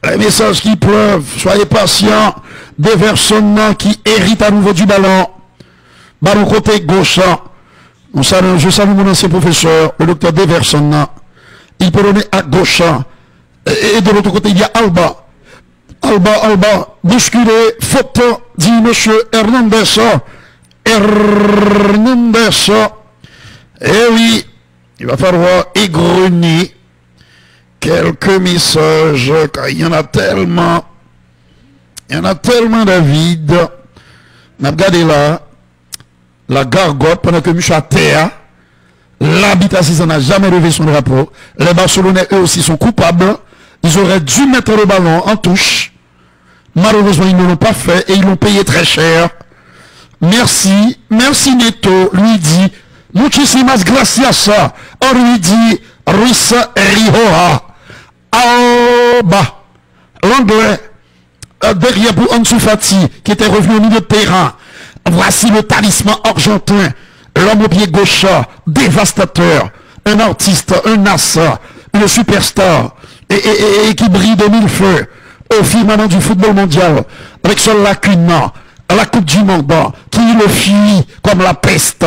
Les messages qui pleuvent, soyez patients. Deverson qui hérite à nouveau du ballon. Ballon côté gauche. Je salue mon ancien professeur, le docteur Deverson. Il peut donner à gauche. Et de l'autre côté, il y a Alba. Alba, bousculé, faute, dit monsieur Hernandez. Eh oui, il va falloir égrener quelques messages, car il y en a tellement, David. Regardez là, la gargote, pendant que monsieur à terre, l'habitation n'a jamais levé son drapeau. Les Barcelonais, eux aussi, sont coupables. Ils auraient dû mettre le ballon en touche. Malheureusement, ils ne l'ont pas fait et ils l'ont payé très cher. Merci Neto, lui dit, muchísimas gracias. On lui dit, Ruiz Rioja. Alba, l'anglais, derrière pour Ansu Fati, qui était revenu au milieu de terrain. Voici le talisman argentin, l'homme au pied gauche, dévastateur, un artiste, un as, une superstar, et qui brille de mille feux au firmament du football mondial, avec son lacune, la Coupe du Monde, qui le fuit comme la peste,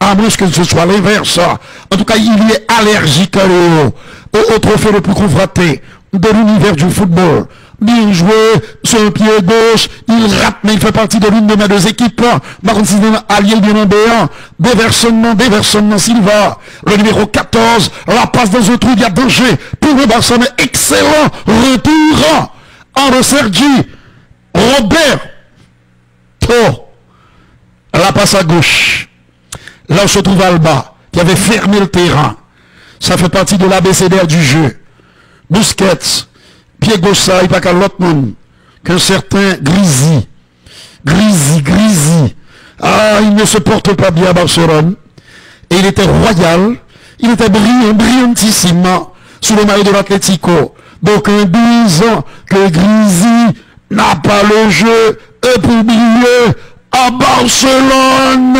à moins que ce soit l'inverse. En tout cas, il est allergique au trophée le plus convoité de l'univers du football. Bien joué, sur le pied gauche, il rate, mais il fait partie de l'une de mes deux équipes. Par contre, c'est allié bien en béant. Déverson, Silva, le numéro 14, la passe dans un trou, il y a danger pour le Barcelone. Excellent retour en Sergi Roberto. La passe à gauche. Là où se trouve Alba, qui avait fermé le terrain. Ça fait partie de l'abécédaire du jeu. Busquets, pied gauche, ça, il n'y a pas qu'à l'autre monde qu'un certain Grisi. Ah, il ne se porte pas bien à Barcelone. Et il était royal. Il était brillantissime sous le maillot de l'Atlético. Donc, un 12 ans que Grisi n'a pas le jeu. Et pour oublier, à Barcelone,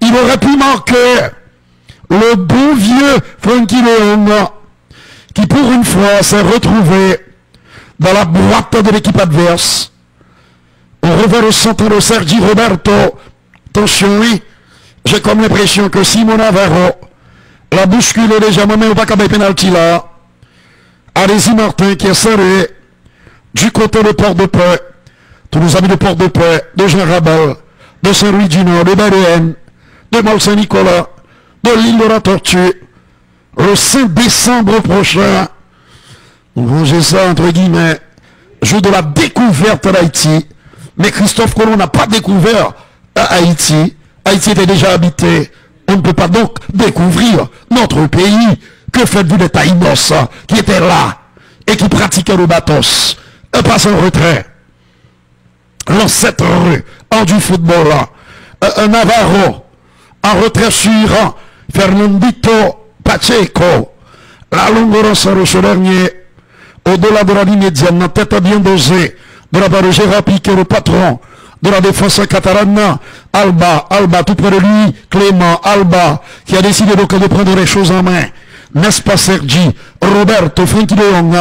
il aurait pu marquer le bon vieux Frankie de Jong, qui pour une fois s'est retrouvé dans la boîte de l'équipe adverse. On revient au centre de Sergi Roberto. Attention, oui, j'ai comme l'impression que Simon Navarro l'a bousculé légèrement, mais on va pas qu'à penalty là. Allez-y Martin qui est serré du côté de Port-de-Paix. Tous nos amis de Port-de-Paix, de Jean Rabel, de Saint-Louis-du-Nord, de Baléenne, de Mont-Saint-Nicolas, de l'île de la Tortue. Le 5 décembre prochain, on rangeait ça entre guillemets, jour de la découverte d'Haïti. Mais Christophe Colomb n'a pas découvert Haïti. Haïti était déjà habité. On ne peut pas donc découvrir notre pays. Que faites-vous des Taïnos qui étaient là et qui pratiquaient le batos? Passe en retrait. L'ancêtre hors du football. Un Navarro en retrait sur Fernandito Pacheco. La longue de ce dernier, au-delà de la ligne médiane, tête bien dosée, de la part de Gérard Piquet, le patron de la défense catalane, Alba, tout près de lui, Clément, Alba, qui a décidé donc de prendre les choses en main. N'est-ce pas Sergi, Roberto, Frankie de Jong,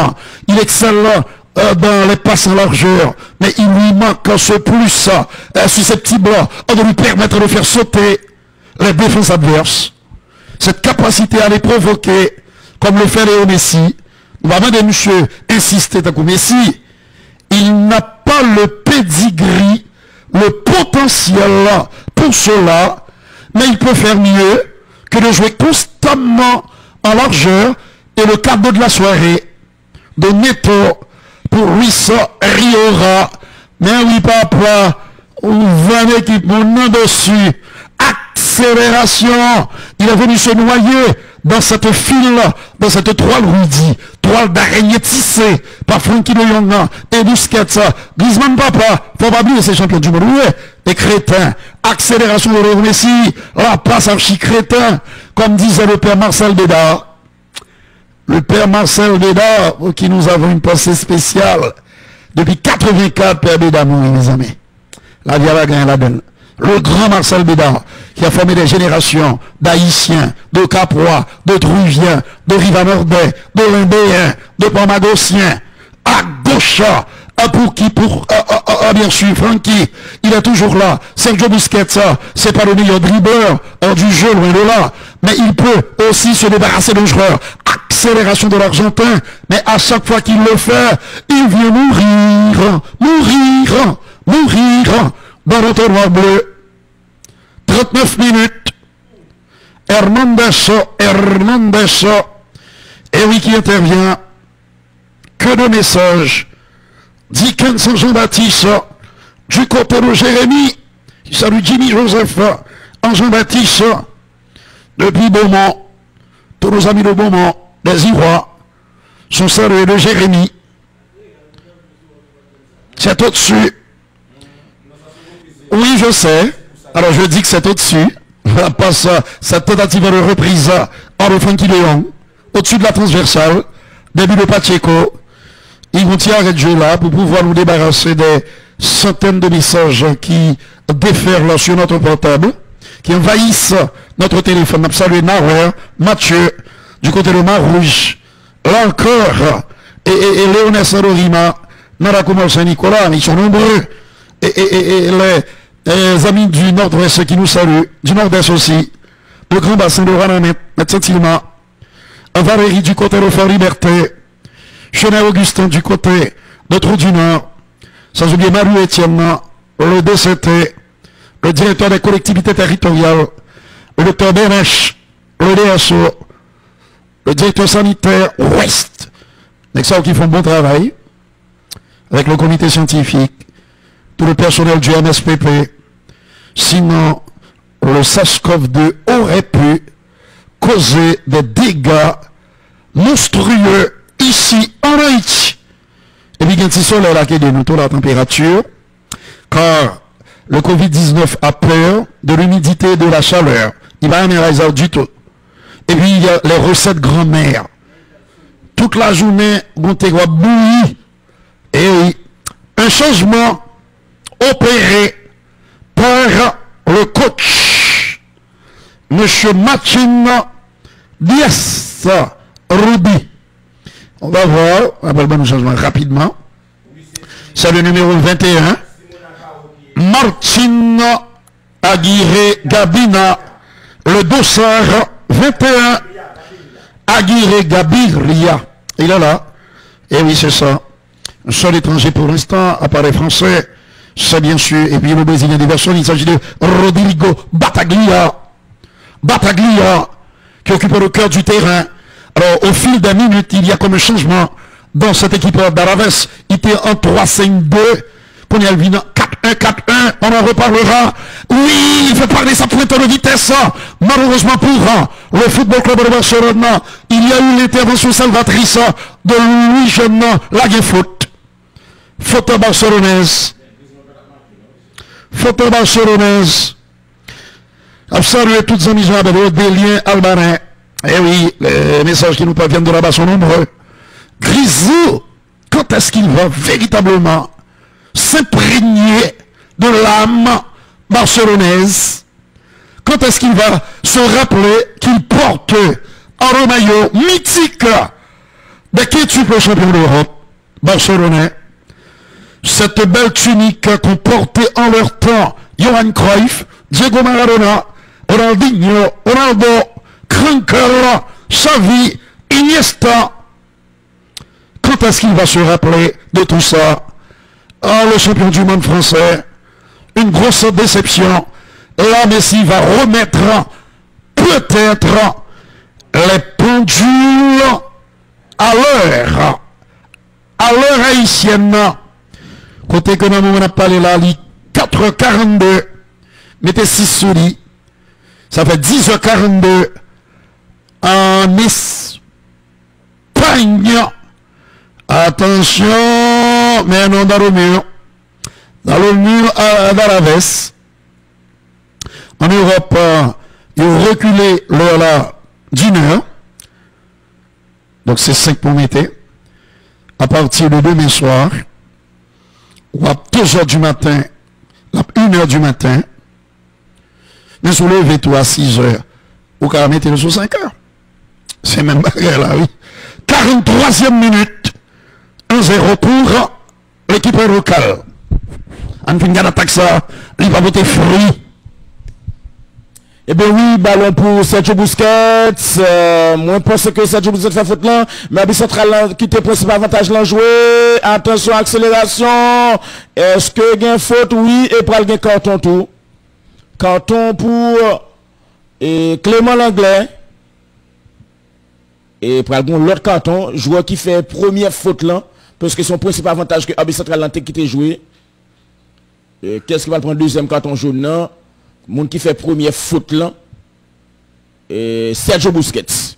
il excelle dans les passes en largeur, mais il lui manque ce plus susceptible de lui permettre de faire sauter les défenses adverses. Cette capacité à les provoquer, comme le fait Léo Messi. On va demander monsieur insister tant que Messi, il n'a pas le pedigree, le potentiel pour cela, mais il peut faire mieux que de jouer constamment en largeur. Et le cadeau de la soirée de Neto pour Rissa Riora. Mais oui papa, on va l'équipe, mon nom dessus, accélération, il est venu se noyer dans cette file, dans cette toile rougie, toile d'araignée tissée par Frankie de Jong et Busquets. Griezmann papa, faut pas oublier ces champions du monde, oui, des crétins, accélération de Léo Messi, la passe archi crétin, comme disait le père Marcel Bédard. Le père Marcel Bédard, pour qui nous avons une pensée spéciale, depuis 84, père Bédard, mes amis. La vie à la gagne la donne. Le grand Marcel Bédard, qui a formé des générations d'Haïtiens, de Caprois, de Druviens, de Rivanordais, de Limbéens, de Pamagossiens, à gauche, pour qui, bien sûr, Francky, il est toujours là. Sergio Busquets, c'est pas le meilleur dribbleur du jeu, loin de là, mais il peut aussi se débarrasser d'un joueur. Accélération de l'Argentin, mais à chaque fois qu'il le fait, il vient mourir dans notre noir bleu. 39 minutes. Hernandez, et oui qui intervient. Que de messages. Dickinson Jean-Baptiste, du côté de Jérémy, qui salue Jimmy Joseph, en Jean-Baptiste, depuis Beaumont, tous nos amis de Beaumont, des Irois, sont salués de Jérémy. C'est au-dessus. Oui, je sais. Alors je dis que c'est au-dessus. On passe cette tentative de reprise par le Frankie de Jong, au-dessus de la transversale, début de Pacheco. Ils vont tirer de jeu là pour pouvoir nous débarrasser des centaines de messages qui déferlent sur notre portable, qui envahissent notre téléphone. On salue Nawer, Mathieu, du côté de Marouge, là encore, et Léonel Salorima, Narakoumol Saint-Nicolas, ils sont nombreux, et les amis du Nord-Ouest qui nous saluent, du Nord-Est aussi, le grand bassin de Ranamet, Saint-Tilma, Valérie du côté de Fort-Liberté, Chenet Augustin du côté de Trou du Nord, sans oublier Marie-Étienne, le DCT, le directeur des collectivités territoriales, le docteur Bénèche, le DSO, le directeur sanitaire Ouest, les gens qui font bon travail, avec le comité scientifique, tout le personnel du MSPP. Sinon, le SARS-CoV-2 aurait pu causer des dégâts monstrueux ici en Haïti. Et puis, il y a un petit soleil là qui dénoue la température, car le Covid-19 a peur de l'humidité et de la chaleur. Il va rien réaliser du tout. Et puis, il y a les recettes grand-mère. Toute la journée, on te voit bouillir. Et un changement opéré par le coach Monsieur Martin Dias Ruby. On va voir, après le changement rapidement. C'est le numéro 21. Martin Aguirre Gabina, le dossard 21. Aguirre Gabiria. Il est là. Et oui, c'est ça. Un seul étranger pour l'instant, appareil français. C'est bien sûr. Et puis le Brésilien des versions, il s'agit de Rodrigo Bataglia. Bataglia, qui occupe le cœur du terrain. Alors, au fil des minutes, il y a comme un changement dans cette équipe d'Araves. Il était en 3-5-2. Qu'on y a le 4-1-4-1. On en reparlera. Oui, il fait parler sa pointe de vitesse. Malheureusement pour le Football Club de Barcelone, il y a eu l'intervention salvatrice de Louis Jeune. La faute. Faute barcelonaise. Faute barcelonaise. Saluer toutes les amis des liens albanais. Eh oui, les messages qui nous parviennent de là-bas sont nombreux. Grisou, quand est-ce qu'il va véritablement s'imprégner de l'âme barcelonaise? Quand est-ce qu'il va se rappeler qu'il porte un maillot mythique de quintuple champion d'Europe barcelonais? Cette belle tunique qu'ont porté en leur temps Johan Cruyff, Diego Maradona, Ronaldinho, Ronaldo, Krankel, Xavi, Iniesta. Quand est-ce qu'il va se rappeler de tout ça? Ah, le champion du monde français, une grosse déception. Là, Messi va remettre peut-être les pendules à l'heure haïtienne. Côté que nous on a parlé là, 4h42, mettez 6 sur lit, ça fait 10h42 en Espagne. Attention, mais non dans le mur d'Araves. En Europe, ils ont reculé l'heure là d'une heure. Donc c'est 5 pour mettre. À partir de demain soir, ou à 2h du matin, à 1h du matin, mais vous levez tout à 6h, ou qu'à mettre sur 5h. C'est même bagarre là, oui. 43e minute, 1-0 pour l'équipe locale. En fin d'attaque ça, il va voter fruit. Eh bien oui, ballon pour Sergio Busquets. Moi, je pense que Sergio Busquets fait faute là. Mais Abi Central qui était principal avantage là joué. Attention, accélération. Est-ce que il y a faute? Oui, et pour le carton tout. Carton pour Clément Langlais. Et pour l'autre carton, joueur qui fait première faute là. Parce que son principal avantage que Abi Central qui était joué. Qu'est-ce qui va prendre deuxième carton jaune là? Monde qui fait première faute là, Sergio Busquets.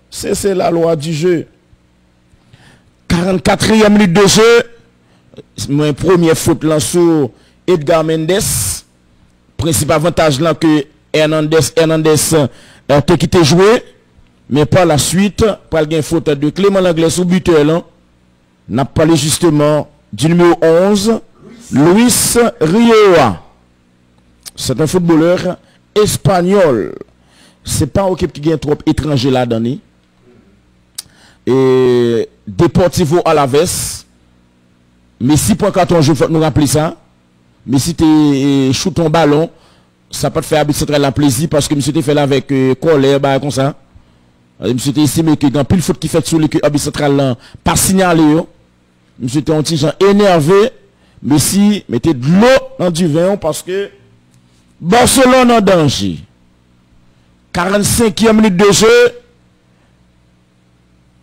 C'est la loi du jeu. 44e minute de jeu. Mon première faute là sur Edgar Mendes. Principal avantage là que Hernandez qui était joué. Mais par la suite, par une faute de Clément Langlais sous buteur là. N'a pas parlé justement du numéro 11, Luis Rioa. C'est un footballeur espagnol. C'est pas une équipe qui gagne trop étranger là-dedans. Et Deportivo Alaves. Mais si pour carton jeu, faut nous rappeler ça. Mais si tu shoot ton ballon, ça peut te faire habituer la plaisir parce que monsieur te fait là avec colère, bah comme ça. Monsieur te estimé que dans pile faute qui fait sur l'équipe habit central là, pas signalé. Monsieur te un petit gens énervé. Mais si mettez de l'eau dans du vin parce que Barcelone en danger. 45e minute de jeu.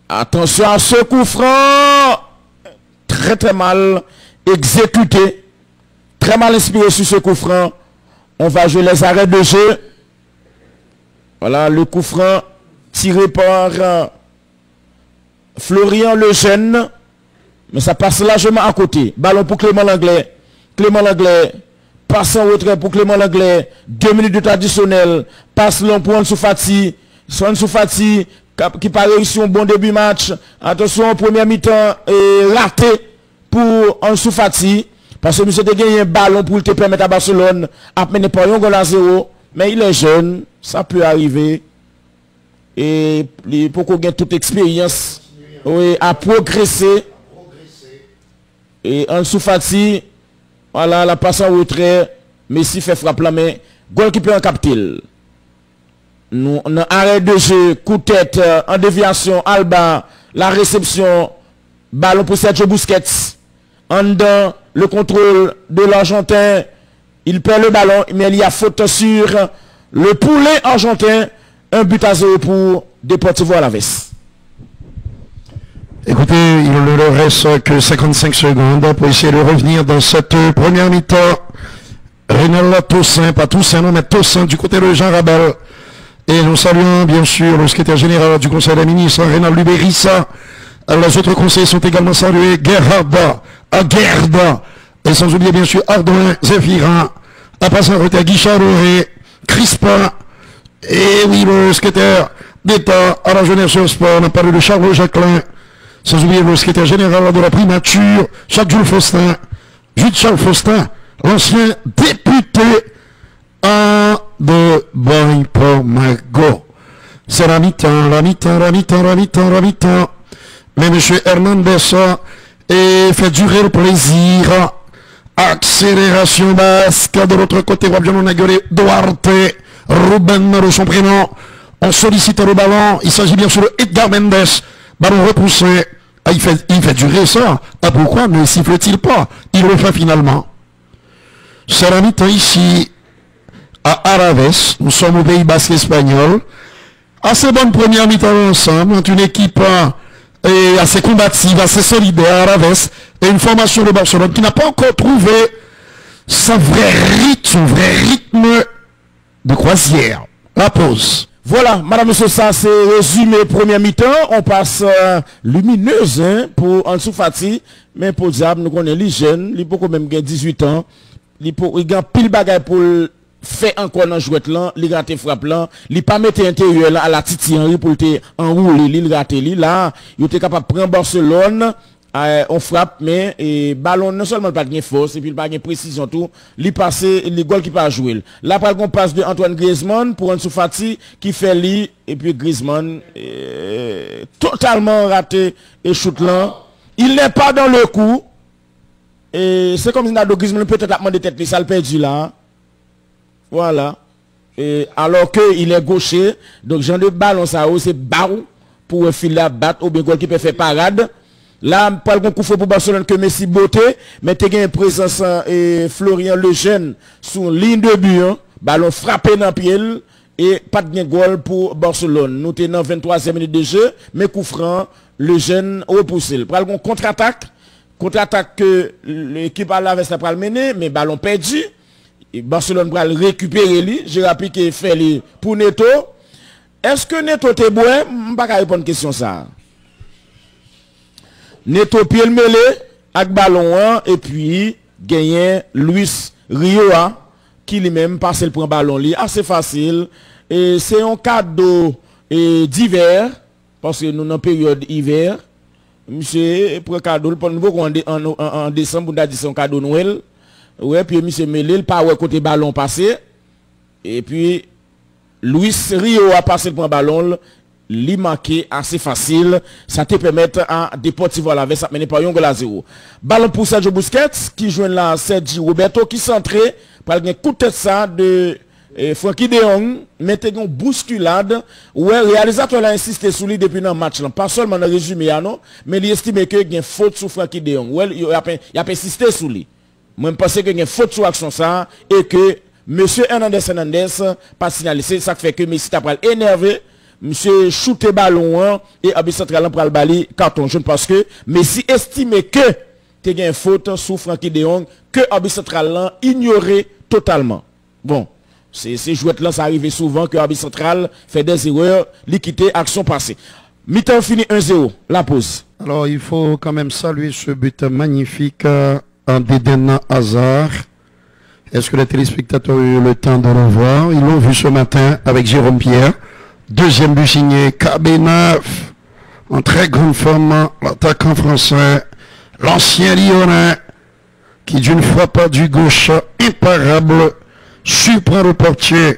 Attention à ce coup franc. Très très mal exécuté. Très mal inspiré sur ce coup franc. On va jouer les arrêts de jeu. Voilà le coup franc tiré par Florian Lejeune. Mais ça passe largement à côté. Ballon pour Clément Langlais. Clément Langlais. Passe en retrait pour Clément Langlais. 2 minutes de temps additionnel. Passe long pour Ansu Fati. Ansu Fati qui pas réussi un bon début match. Attention, première mi-temps raté pour Ansu Fati. Parce que monsieur a gagné un ballon pour te permettre à Barcelone à mener par un goal à 0. Mais il est jeune. ça peut arriver. Et pour qu'on ait toute expérience, oui, à progresser. Et Ansu Fati, voilà, la passe en retrait, Messi fait frappe là, mais goalkeeper en captil. Nous, on a arrêt de jeu, coup de tête, en déviation, Alba, la réception, ballon pour Sergio Busquets. En dedans, le contrôle de l'Argentin, il perd le ballon, mais il y a faute sur le poulet argentin. 1-0 pour Deportivo Alaves. Écoutez, il ne leur reste que 55 secondes pour essayer de revenir dans cette première mi-temps. Rénal Toussaint, pas Toussaint, non, mais Toussaint du côté de Jean Rabel. Et nous saluons bien sûr le secrétaire général du Conseil des ministres, Rénal Luberissa. Les autres conseillers sont également salués, Gerharda, Gerda, et sans oublier bien sûr Ardouin, Zéphirin, à passer en retard Guichard, Crispin, et oui, le secrétaire d'État à la jeunesse et au sport, on a parlé de Charles Jacquelin, sans oublier le secrétaire général de la primature, Jacques-Jules Faustin, Jules Charles Faustin, l'ancien député de Boy-Port-Mago. C'est la mi-temps. Mais M. Hernandez et fait durer le plaisir. Accélération basque. De l'autre côté, on a gueulé Duarte, Ruben de son prénom. On sollicite le ballon. Il s'agit bien sûr de Edgar Mendes. Ballon repoussé. Ah, il fait durer ça. Ah, pourquoi ne siffle-t-il pas? Il le fait finalement. C'est la mi-temps ici à Alaves. Nous sommes au Pays Basque espagnol. Assez bonne première mi-temps ensemble. Entre une équipe assez combative, assez solidaire à Alaves et une formation de Barcelone qui n'a pas encore trouvé son vrai rythme de croisière. La pause. Voilà, madame, monsieur, ça c'est résumé première mi-temps. On passe lumineuse pour Ansu Fati. Mais pour Diable, nous connaissons les jeunes. Il peut même gagner 18 ans. Il a pile bagaille pour faire encore dans jouet là. Il rate frappe là. Il pas mettre intérieur là à la Titi Henry pour te enrouler. Il rate là. Il était capable de prendre Barcelone. On frappe, mais ballon non seulement pas de force, et puis pas de précision tout, il passe, les goals qui pas jouer. Là, par contre, on passe de Antoine Griezmann pour Ansu Fati qui fait lui, et puis Griezmann, totalement raté, et shoot là. Il n'est pas dans le coup, et c'est comme si Nado Griezmann peut-être a demandé tête, ça le perdu là. Voilà. Et alors que il est gaucher, donc genre de ballon ça, c'est barou, pour un fil à battre, ou bien goal qui peut faire parade. Là, pas le coup pour Barcelone que Messi beauté, mais tu as une présence et Florian Lejeune sur ligne de but, hein, ballon frappé dans le pied et pas de goal pour Barcelone. Nous sommes dans 23e minute de jeu, mais coup franc, Lejeune repoussé. Pas le contre-attaque que l'équipe à la veste a mener, mais ballon perdu. Et Barcelone va le récupérer lui. J'ai rappelé qu'il fait lui pour Neto. Est-ce que Neto t'es bon? Je ne vais pas répondre à la question ça. Neto pied le mêlé avec ballon et puis gagner Luis Rioa qui lui-même passe le point ballon li assez facile et c'est un cadeau d'hiver parce que nous dans période hiver monsieur pour cadeau pour nouveau en décembre on a dit c'est un cadeau Noël ouais puis monsieur mêlé le pas côté ballon passé et puis Luis Rioa passe le point ballon li marqué assez facile, ça te permet à Deportivo Alaves à mener par 1-0. Ballon pour Sergio Busquets qui joue là Sergio Roberto qui centré par un coup de tête ça de Frankie de Jong, mettez une bousculade ouais réalisateur a insisté sur lui depuis dans le match là, pas seulement dans le résumé non, mais il estime que il y a faute sur Frankie de Jong. Ouais, il a insisté sur lui. Moi je pense que il y a faute sur action ça et que monsieur Hernandez pas signalé, c'est ça qui fait que Messi t'a pas énervé. Monsieur shooté ballon et Abi Central pour le bali carton jaune parce que Messi estime que tu as une faute sur Frankie de Jong que Abi Central ignoré totalement. Bon, ces jouets là ça arrive souvent que Abi Central fait des erreurs, liquider action passée. Mi-temps fini 1-0, la pause. Alors il faut quand même saluer ce but magnifique en d'Eden Hazard. Est-ce que les téléspectateurs ont eu le temps de le voir? Ils l'ont vu ce matin avec Jérôme Pierre. Deuxième but signé KB9, en très grande forme, l'attaquant français, l'ancien Lyonnais, qui d'une frappe du gauche imparable, surprend le portier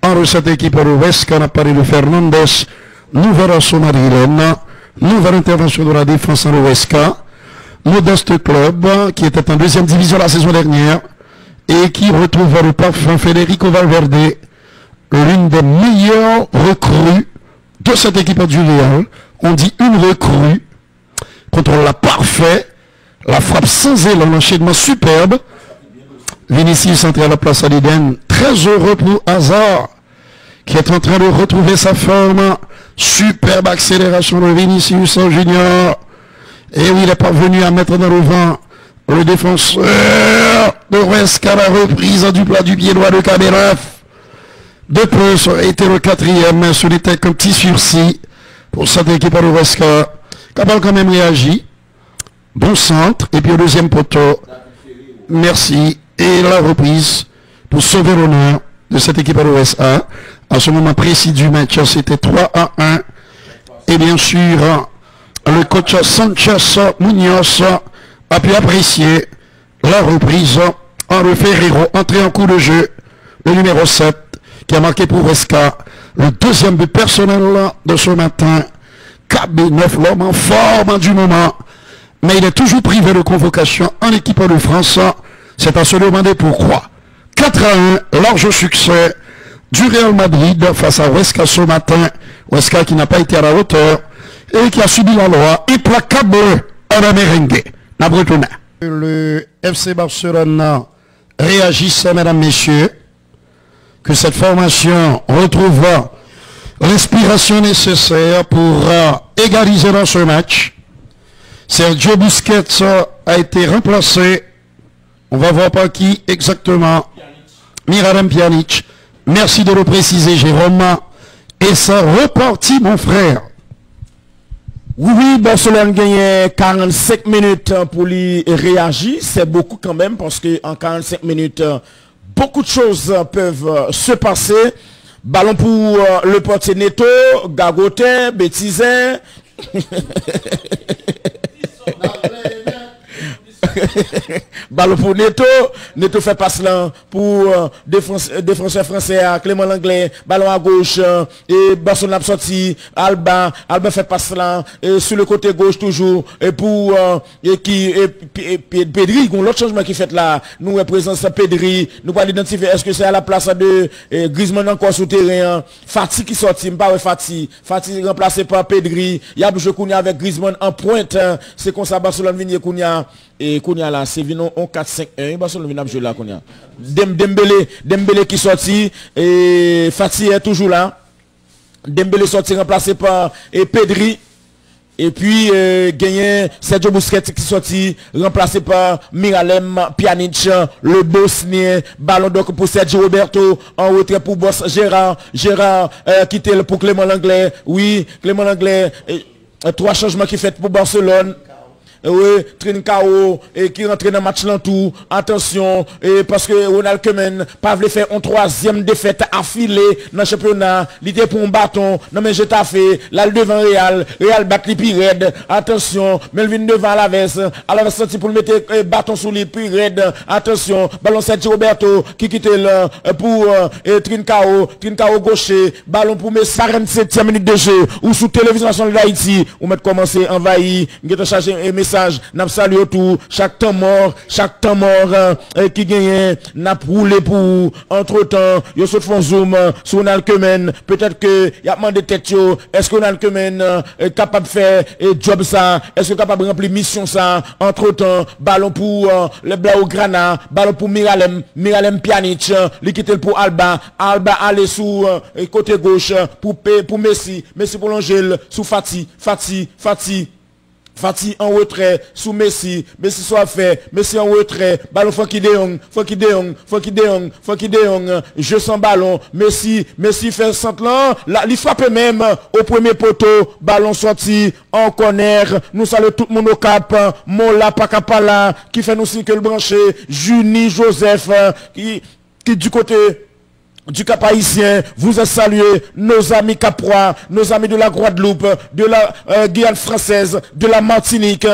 en cette équipe de Huesca, on a parlé de Fernandez, nouvelle assaut madrilène, nouvelle intervention de la défense en Huesca, modeste club qui était en deuxième division la saison dernière et qui retrouve le parfum Federico Valverde, l'une des meilleures recrues de cette équipe du Real. On dit une recrue, contrôle la parfait, la frappe sans élan, l'enchaînement superbe. Vinicius entre à la place à l'Iden, très heureux pour Hazard, qui est en train de retrouver sa forme. Superbe accélération de Vinicius Junior. Et oui, il est parvenu à mettre dans le vent le défenseur de Huesca à la reprise du plat du pied droit de Caberaf. De plus, a été le quatrième, ce n'était qu'un petit sursis pour cette équipe de Huesca. Cabal quand même réagi. Bon centre, et puis au deuxième poteau. Merci. Et la reprise pour sauver l'honneur de cette équipe de Huesca. À ce moment précis du match, c'était 3-1. Et bien sûr, le coach Sanchez Munoz a pu apprécier la reprise en le Ferrero, entré en coup de jeu, le numéro 7, qui a marqué pour Huesca le deuxième but personnel de ce matin. KB9, l'homme en forme du moment, mais il est toujours privé de convocation en équipe de France. C'est à se demander pourquoi. 4-1, large succès du Real Madrid face à Huesca ce matin. Huesca qui n'a pas été à la hauteur et qui a subi la loi implacable à la merengue. La Bretonna. Le FC Barcelone réagissait, mesdames, messieurs, que cette formation retrouve l'inspiration nécessaire pour égaliser dans ce match. Sergio Busquets a été remplacé. On va voir par qui exactement. Miralem Pjanic. Merci de le préciser, Jérôme. Et ça repartit, mon frère. Oui, Barcelone gagne 45 minutes pour lui réagir. C'est beaucoup quand même parce que en 45 minutes, beaucoup de choses peuvent se passer. Ballon pour le portier Neto, Gagotin, Bétizin. Ballon pour Neto. Neto fait passe là pour défenseur français à Clément Langlais. Ballon à gauche et Barcelone a sorti. Alba fait passe là sur le côté gauche toujours et pour Pedri. L'autre changement qui fait là, nous représentons Pedri. Nous pas identifier est-ce que c'est à la place de Griezmann encore sous terrain. Fati qui sortit, pas Fati remplacé par Pedri. Il y a joué Kounia avec Griezmann en pointe. C'est comme ça Barcelone vient Kounia. Et Kounia là, c'est venu en 4-5-1. Barcelone vient jouer là Kounia. Dembélé qui sortit et Fati est toujours là. Dembélé sorti remplacé par Pedri. Et puis gagné Sergio Busquets qui sorti remplacé par Miralem Pjanic, le Bosnien. Ballon donc pour Sergio Roberto en retrait pour Boss Gérard quitté pour Clément Langlais. Oui, Clément Langlais. 3 changements qui fait pour Barcelone. Oui, Trincao et qui rentre dans le match l'entour. Attention, et parce que Ronald Koeman pas voulu faire une 3e défaite affilée dans le championnat. L'idée pour un bâton. Non mais je t'ai fait. Là le devant Real bat les plus raide. Attention, Melvin devant Alaves sorti pour le mettre bâton sous les plus raide. Attention, ballon Sergio Roberto qui quitte le pour Trincao gaucher. Ballon pour mes 47e minute de jeu. Ou sous télévision nationale d'Haïti. Ou mettre commencer envahi. Nous avons chargé un message. N'a salué autour, chaque temps mort qui gagne, n'a roulé pour entre temps, yo saute font zoom sur Ronald Koeman, peut-être que y a demandé tête yo, est-ce que Ronald Koeman est capable de faire job ça, est-ce que capable de remplir mission ça, entre temps, ballon pour le Blaugrana, ballon pour Miralem Pjanic, liquide pour Alba aller sous côté gauche pour Messi pour l'Angèle, sous Fati en retrait, sous Messi soit fait, Messi en retrait, ballon Frankie de Jong, je sens ballon, Messi fait centre là, il frappe même au premier poteau, ballon sorti, en corner, nous saluons tout le monde au cap, Mola Pakapala, qui fait nous signe que le branché, Juni Joseph, qui du côté du Cap haïtien, vous a salué nos amis caprois, nos amis de la Guadeloupe, de la Guyane française, de la Martinique,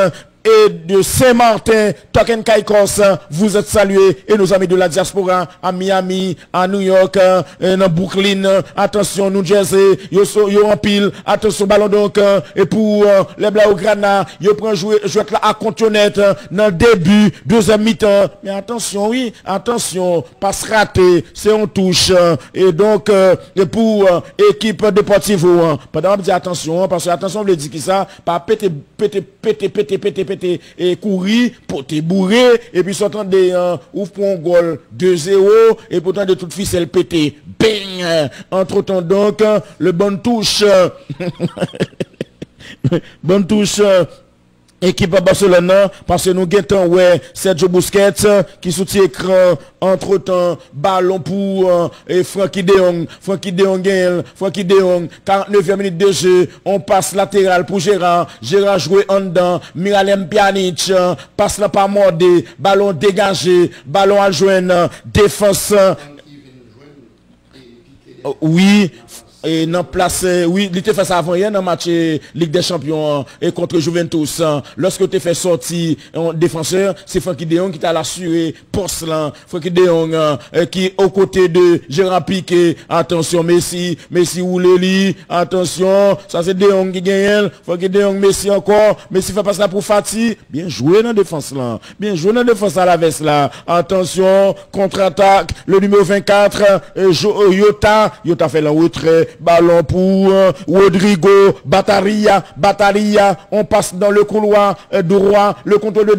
et de Saint-Martin, Token Caicos, vous êtes salués, et nos amis de la diaspora à Miami, à New York, dans Brooklyn, attention, New Jersey, yo en pile, attention, ballon donc, et pour les Blaugrana, yo prend jouer là à Contionette, dans le début, deuxième mi-temps, mais attention, oui, attention, passe raté, c'est on touche, et donc, et pour équipe Deportivo, pendant dire attention, parce que attention, on veut dire qui ça, pas péter, et courir, poter bourré, et puis sortant des ouvre pour un goal 2-0, et pourtant de toute ficelle pété, bing, entre-temps donc, le bonne touche, bonne touche, équipe à Barcelone, parce que nous guettons, ouais, Sergio Busquets, qui soutient écran, entre-temps, ballon pour Frankie de Jong, 49e minute de jeu, on passe latéral pour Gérard joué en dedans, Miralem Pjanic, passe là par Mordé, ballon dégagé, ballon à joindre, défense, oui, et non place, oui, il était fait ça avant hier dans le match Ligue des Champions et contre Juventus. Lorsque tu fait sortir un défenseur, c'est Frankie de Jong qui t'a assuré poste là. Frankie de Jong qui est aux côtés de Gérard Piqué. Attention, Messi ou Lely. Attention, ça c'est de Jong qui gagne. Frankie de Jong, Messi encore. Messi fait passer là pour Fati. Bien joué dans la défense là. Bien joué dans la défense à la veste là. Attention, contre-attaque. Le numéro 24, Yota fait le retrait. Ballon pour Rodrigo, Bataria, on passe dans le couloir droit, le contrôle de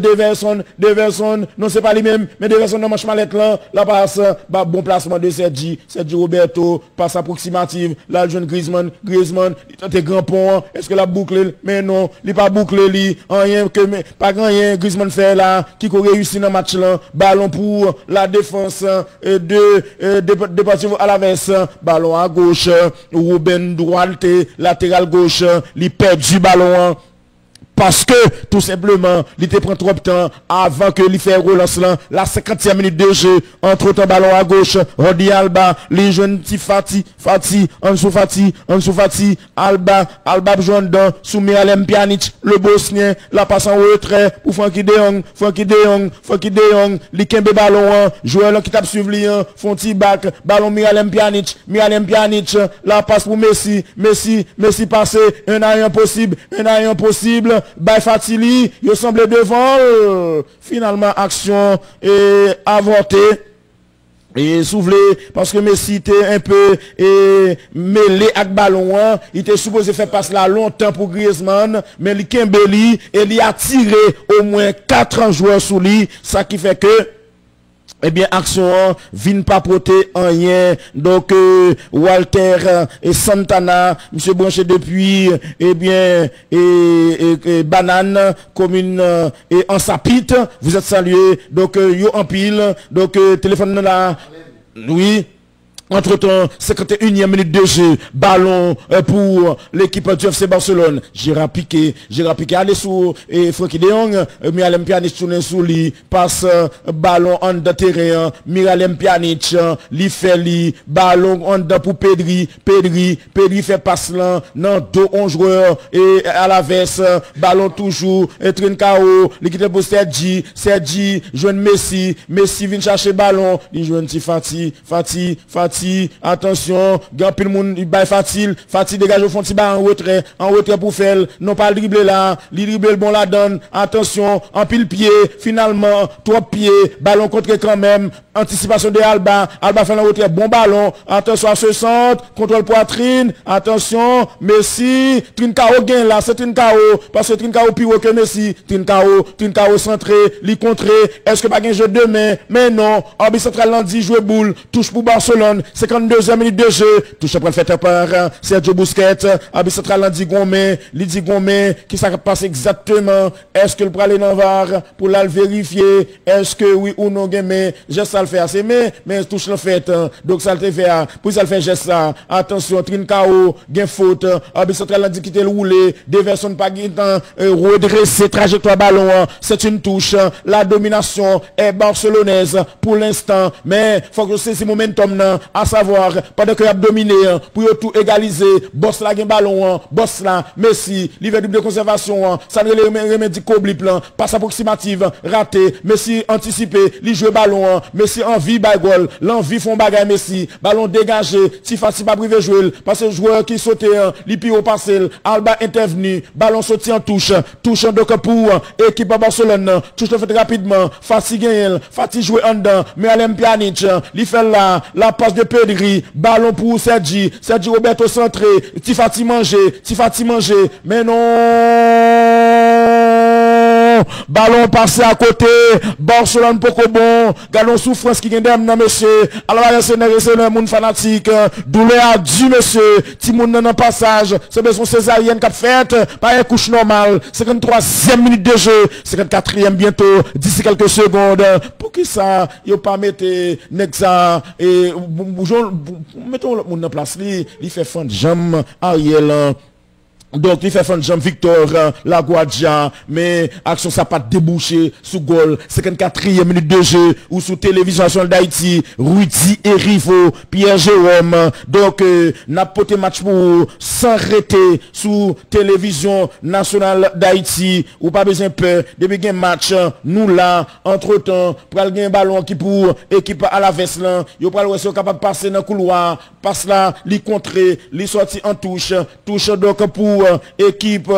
Deverson, non c'est pas lui-même, mais Deverson dans manche mallette là, la passe, bon placement de Sergi Roberto, passe approximative, là le jeune Griezmann, il tente grand pont, est-ce que la boucle, mais non, il pas bouclé, rien que, pas grand rien, Griezmann fait là, qui a réussi dans le match là, ballon pour la défense de Deportivo Alaves, ballon à gauche, Ruben Duarte, latéral gauche, il perd du ballon. Parce que, tout simplement, il te prend trop de temps avant que il fait relance là, la 50e minute de jeu, entre temps ballon à gauche, Rodi Alba, les jeunes petits Fati, Ansu Fati, Alba joue dedans, sous Miralem Pjanic, le Bosnien, la passe en retrait, pour Frankie de Jong, li kembe ballon, joueur là qui tape suivre li, font petit back, ballon Miralem Pjanic, la passe pour Messi passé, un à un possible, by Fatili, il semble devant, finalement action et avorté. Et soufflé, parce que Messi était un peu mêlé avec ballon, il était supposé faire passer là longtemps pour Griezmann, mais il Kembeli, et il a tiré au moins 4 joueurs sous lui, ça qui fait que eh bien, action, vin pas porter en rien. Donc, Walter et Santana, monsieur branché depuis, eh bien, et Banane, commune, et en sapite, vous êtes salués. Donc, yo en pile. Donc, téléphone là. Oui. Entre-temps, 51e minute de jeu, ballon pour l'équipe du FC Barcelone. Gérard Piqué, allez sous Frankie de Jong, Miralem Pjanic tourne sous lui, passe ballon en de terrain, Miralem Pjanic, li fait li, ballon en de pour Pedri fait passe là, non, 2-11 joueurs, et à la veste, ballon toujours, et Trincao, l'équipe pour Sergi, joue Messi vient chercher ballon, il joue un petit Fati, attention, Gampil Moun, il baille Fati dégage au fond, il en retrait pour faire, non pas le dribbler là, il dribble le bon la donne, attention, en pile pied, finalement, 3 pieds, ballon contre quand même, anticipation de Alba fait le retrait, bon ballon, attention à ce centre, contrôle poitrine, attention, Messi, Trincao gain là, c'est Trincao, parce que Trincao plus haut que Messi, Trincao centré, li contré, est-ce que pas un jeu de main, mais non, arbitre central lundi, jouer boule, touche pour Barcelone, 52e minute de jeu, touche après le fait par Sergio Busquets, arbitre central lundi Gomé, qui ça passe exactement, est-ce que le pralé dans VAR, pour la vérifier, est-ce que oui ou non, mais j'ai ça le fait assez, mais touche le fait, donc ça le fait, pour ça le fait geste ça, attention, Trincao, gain faute, Arbitre central a dit qu'il était roulé, des personnes pas redresser, trajectoire ballon, c'est une touche, la domination est barcelonaise pour l'instant, mais faut que c'est ce momentum, à savoir, pendant qu'il a dominé, pour tout égaliser, boss là, gain ballon, boss là, Messi, l'hiver de conservation, ça ne remédie qu'oublie plan, passe approximative, raté, Messi anticipé, li joue ballon, Messi envie bagol, l'envie font bagay Messi, ballon dégagé, si facile pas privé jouer, parce que joueur qui saute, li pi au passé, Alba intervenu, ballon sorti en touche donc pour équipe à Barcelone, touche le fait rapidement, fatigué, fatigue jouer en dedans, mais Alem Pjanic, li fait la passe de Pedri, ballon pour Sergi Roberto centré, Tifati manger, mais non, ballon passé à côté, Barcelone poko bon, galon souffrance qui gagne dans monsieur, alors c'est moun fanatique, douleur à Dieu monsieur, ti moun nan passage, c'est besoin césarienne qu'a fait, pas un couche normal, 53e minute de jeu, 54e bientôt, d'ici quelques secondes, pour qui ça, yo pas mettre Nexa et mettons le moun en place, il fait fond de jambe, Ariel, donc, il fait fan Jean Victor, la Guadja, mais action ça pas débouché sous goal, 54e minute de jeu, ou sous télévision nationale d'Haïti, Rudy et Rivo, Pierre Jérôme, donc, n'a poté match pour s'arrêter sous télévision nationale d'Haïti, ou pas besoin peur, depuis qu'il match, nous là, entre temps, pour aller un ballon qui pour équipe à la veste là, yo pral ouais capable de passer dans le couloir, passe là, li contrer, li sorti en touche donc pour équipe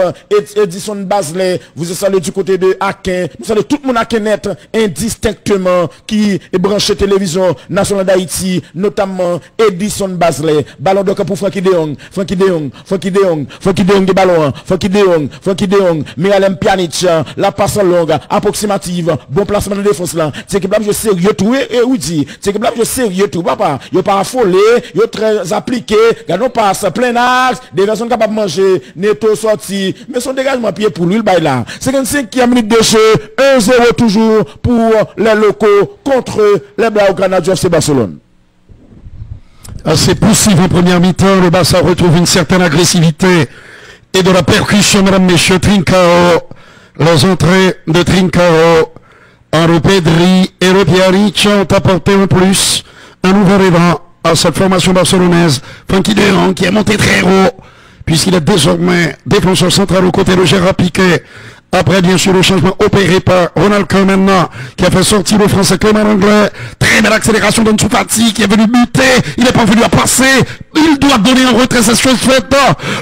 Edison Basley, vous êtes salué du côté de Aken, vous saluez tout le monde Aken net indistinctement qui est branché télévision nationale d'Haïti, notamment Edison Basley, ballon donc pour Frankie de Jong de ballon, Frankie de Jong, Miralem Pjanic, la passe longue, approximative, bon placement de défense là, c'est que là je sérieux tout et oui dit, c'est que là je sérieux tout papa, yo pas affolé, yo très appliqué, gardons passe plein axe, des personnes capables de manger, Neto sorti, mais son dégagement pied pour lui, le bail là. 55e minute de jeu, 1-0 toujours pour les locaux contre les Blaugrana du FC Barcelone. Assez poussif en première mi-temps, le Barça retrouve une certaine agressivité et de la percussion, mesdames, messieurs, Trincao, les entrées de Trincao, Henri Pedri et le Pjanic ont apporté en plus un nouvel élan à cette formation barcelonaise. Frankie de Jong qui est monté très haut, puisqu'il est désormais défenseur central aux côtés de Gérard Piqué. Après, bien sûr, le changement opéré par Ronald Koeman, qui a fait sortir le français Clément Anglais. Très belle accélération d'Ansu Fati, qui est venu buter. Il n'est pas venu à passer. Il doit donner un retrait, cette chose faite.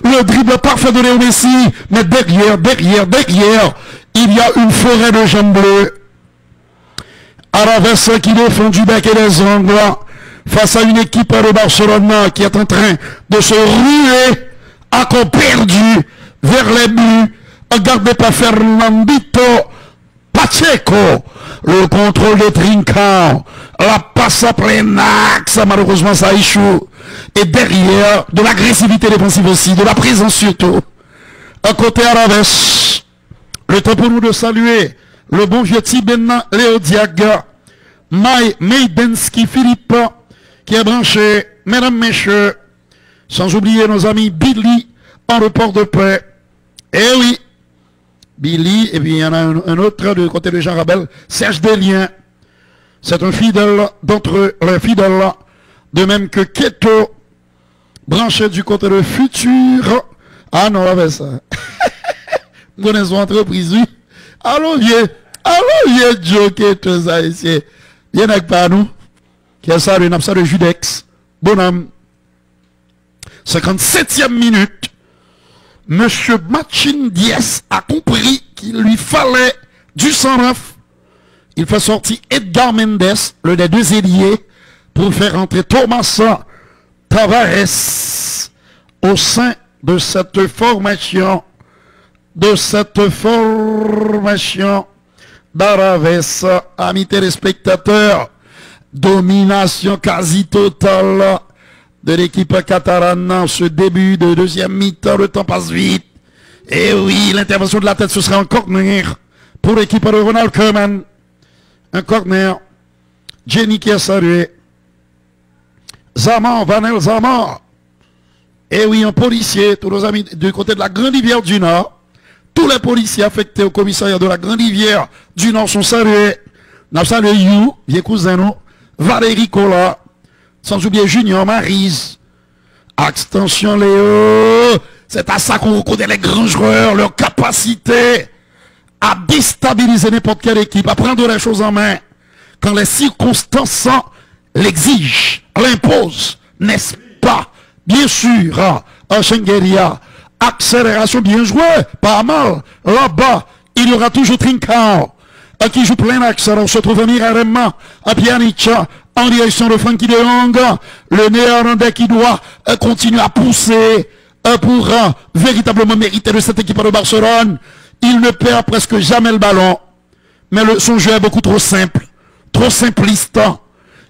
Le dribble parfait de Léo Messi. Mais derrière, il y a une forêt de jambes bleues. Alaves qui défend du bec et des ongles. Face à une équipe de Barcelone qui est en train de se ruer, encore perdu vers les buts. Regardez pas Fernandito Pacheco. Le contrôle de Trincao. La passe à plein axe. Malheureusement, ça échoue. Et derrière, de l'agressivité défensive aussi. De la présence surtout. À côté Alaves. Le temps pour nous de saluer le bon vieux Tibena Léo Diaga. Maïbenski Philippe. Qui est branché. Mesdames, messieurs. Sans oublier nos amis Billy en report de paix. Eh oui. Billy, et puis il y en a un autre du côté de Jean Rabel, Serge Delien. C'est un fidèle d'entre les fidèles, de même que Keto, branché du côté de Futur. Ah non, avec ça. Nous connaissons entreprise, oui. Allons vieux Joe Keto, ça ici. Bien avec pas nous. Qui a ça, une absence de Judex. Bonhomme. 57e minute. Monsieur Machin Diaz a compris qu'il lui fallait du 109. Il fait sortir Edgar Mendes, le des deux ailiers, pour faire entrer Thomas Tavares au sein de cette formation. d'Araves, amis téléspectateurs. Domination quasi totale de l'équipe catalane en ce début de deuxième mi-temps. Le temps passe vite. Et oui, l'intervention de la tête, ce sera un corner pour l'équipe de Ronald Koeman. Un corner Jenny qui a salué. Zaman, Vanel Zaman. Et oui, un policier, tous nos amis du côté de la Grande Rivière du Nord, tous les policiers affectés au commissariat de la Grande Rivière du Nord sont salués. Nous saluons You, vieux cousin nous, Valérie Cola, sans oublier Junior Maryse. Extension Léo, c'est à ça qu'on reconnaît les grands joueurs, leur capacité à déstabiliser n'importe quelle équipe, à prendre les choses en main quand les circonstances l'exigent, l'imposent, n'est-ce pas? Bien sûr, en Schengeria, accélération bien jouée, pas mal. Là-bas, il y aura toujours Trincao, qui joue plein axe. On se trouve Mirarema, à Pjanic, en direction de Frankie de Jong, le néerlandais qui doit continuer à pousser pour véritablement mériter de cette équipe de Barcelone. Il ne perd presque jamais le ballon, mais son jeu est beaucoup trop simple, trop simpliste.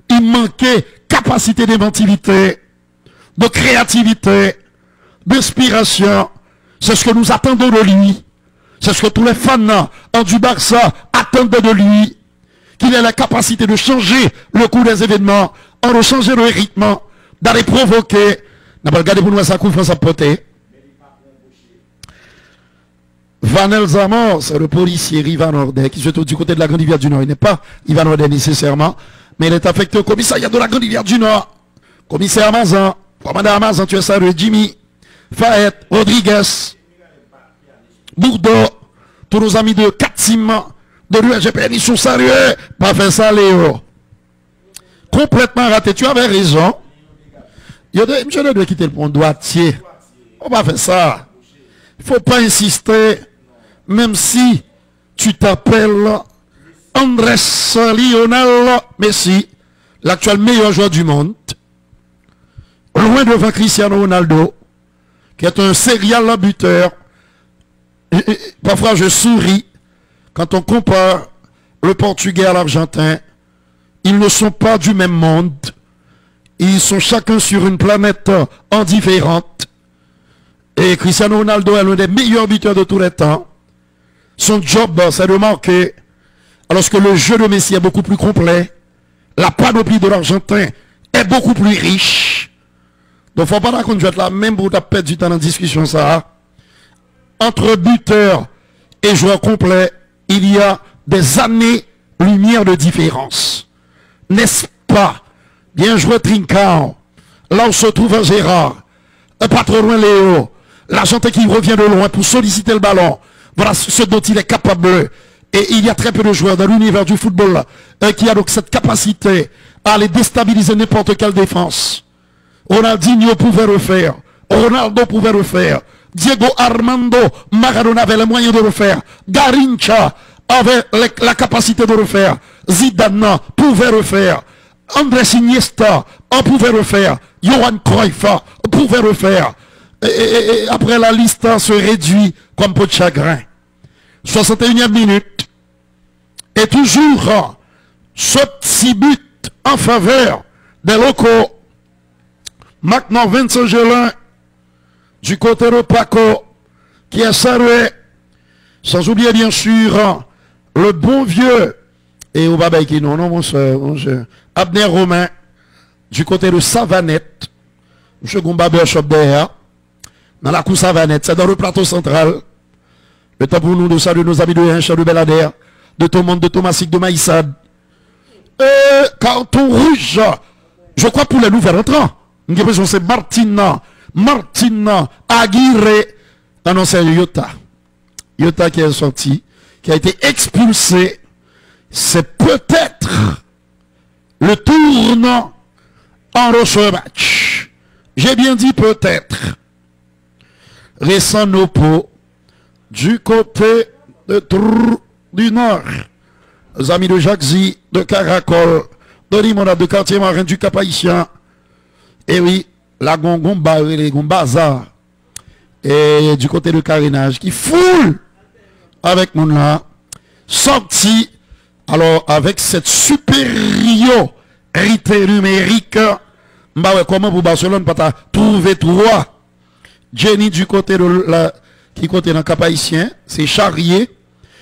Il manquait capacité d'inventivité, de créativité, d'inspiration. C'est ce que nous attendons de lui. C'est ce que tous les fans du Barça attendent de lui. Qu'il ait la capacité de changer le cours des événements, de changer le rythme, d'aller provoquer. N'a pas regardé pour nous sa confiance à porter. Vanel Zamor, c'est le policier Ivan Ordé qui se trouve du côté de la Grande Rivière du Nord. Il n'est pas Ivan Ordé nécessairement, mais il est affecté au commissariat de la Grande Rivière du Nord. Commissaire Amazon, commandant Amazon, tu es ça, le Jimmy, Fayette, Rodriguez, Bourdeau, tous nos amis de Katim, de l'USGPN, ils sont salués. Pas fait ça, Léo. Complètement raté. Tu avais raison. Je dois quitter le pont droitier. On va faire ça. Il ne faut pas insister, même si tu t'appelles Andrés Lionel Messi, l'actuel meilleur joueur du monde, loin devant Cristiano Ronaldo, qui est un serial buteur. Parfois je souris quand on compare le Portugais à l'Argentin. Ils ne sont pas du même monde. Ils sont chacun sur une planète indifférente. Et Cristiano Ronaldo est l'un des meilleurs buteurs de tous les temps. Son job, c'est de marquer. Alors que le jeu de Messi est beaucoup plus complet. La panoplie de l'Argentin est beaucoup plus riche. Donc, faut pas qu'on joue là, même pour perdre du temps dans la discussion, ça. Entre buteur et joueur complet, il y a des années-lumière de différence. N'est-ce pas? Bien joué Trincao. Là où se trouve Gérard. Pas trop loin Léo. L'Argentin qui revient de loin pour solliciter le ballon. Voilà ce dont il est capable. Et il y a très peu de joueurs dans l'univers du football qui a donc cette capacité à aller déstabiliser n'importe quelle défense. Ronaldinho pouvait le faire. Ronaldo pouvait le faire. Diego Armando Maradona avait les moyens de le faire. Garrincha avait la capacité de le faire. Zidane pouvait le faire. Andrés Iniesta pouvait le faire. Johan Cruyff pouvait le faire. Et après la liste se réduit comme peau de chagrin. 61e minute. Et toujours ce petit but en faveur des locaux. Maintenant Vincent Gelin du côté de Paco qui est salué. Sans oublier bien sûr le bon vieux et au baba qui non mon soeur, Abner Romain du côté de Savanette. M. Gomba Shop derrière. Dans la cour Savanette, c'est dans le plateau central. Le temps pour nous de saluer nos amis de Hincha de Belader, de Thomas, de Thomasik, de Maïsad. Carton rouge, je crois pour les nouvelles entrants. J'ai l'impression que c'est Martina Aguirre. Ah non, c'est Yota. Yota qui est sorti, qui a été expulsé. C'est peut-être le tournant en ce match. J'ai bien dit peut-être. Récent Nopo du côté du Nord. Les amis de Jacques-Zi, de Caracol, de Limonade, de Quartier Marin, du Cap-Haïtien. Et oui, la Gongomba et les Gombaza. Et du côté de Carénage, qui foule avec mon là, sorti, alors avec cette supériorité numérique, comment pour Barcelone pas trouver trois. Jenny du côté de la, qui côté dans le Cap-Haïtien, c'est Charrier,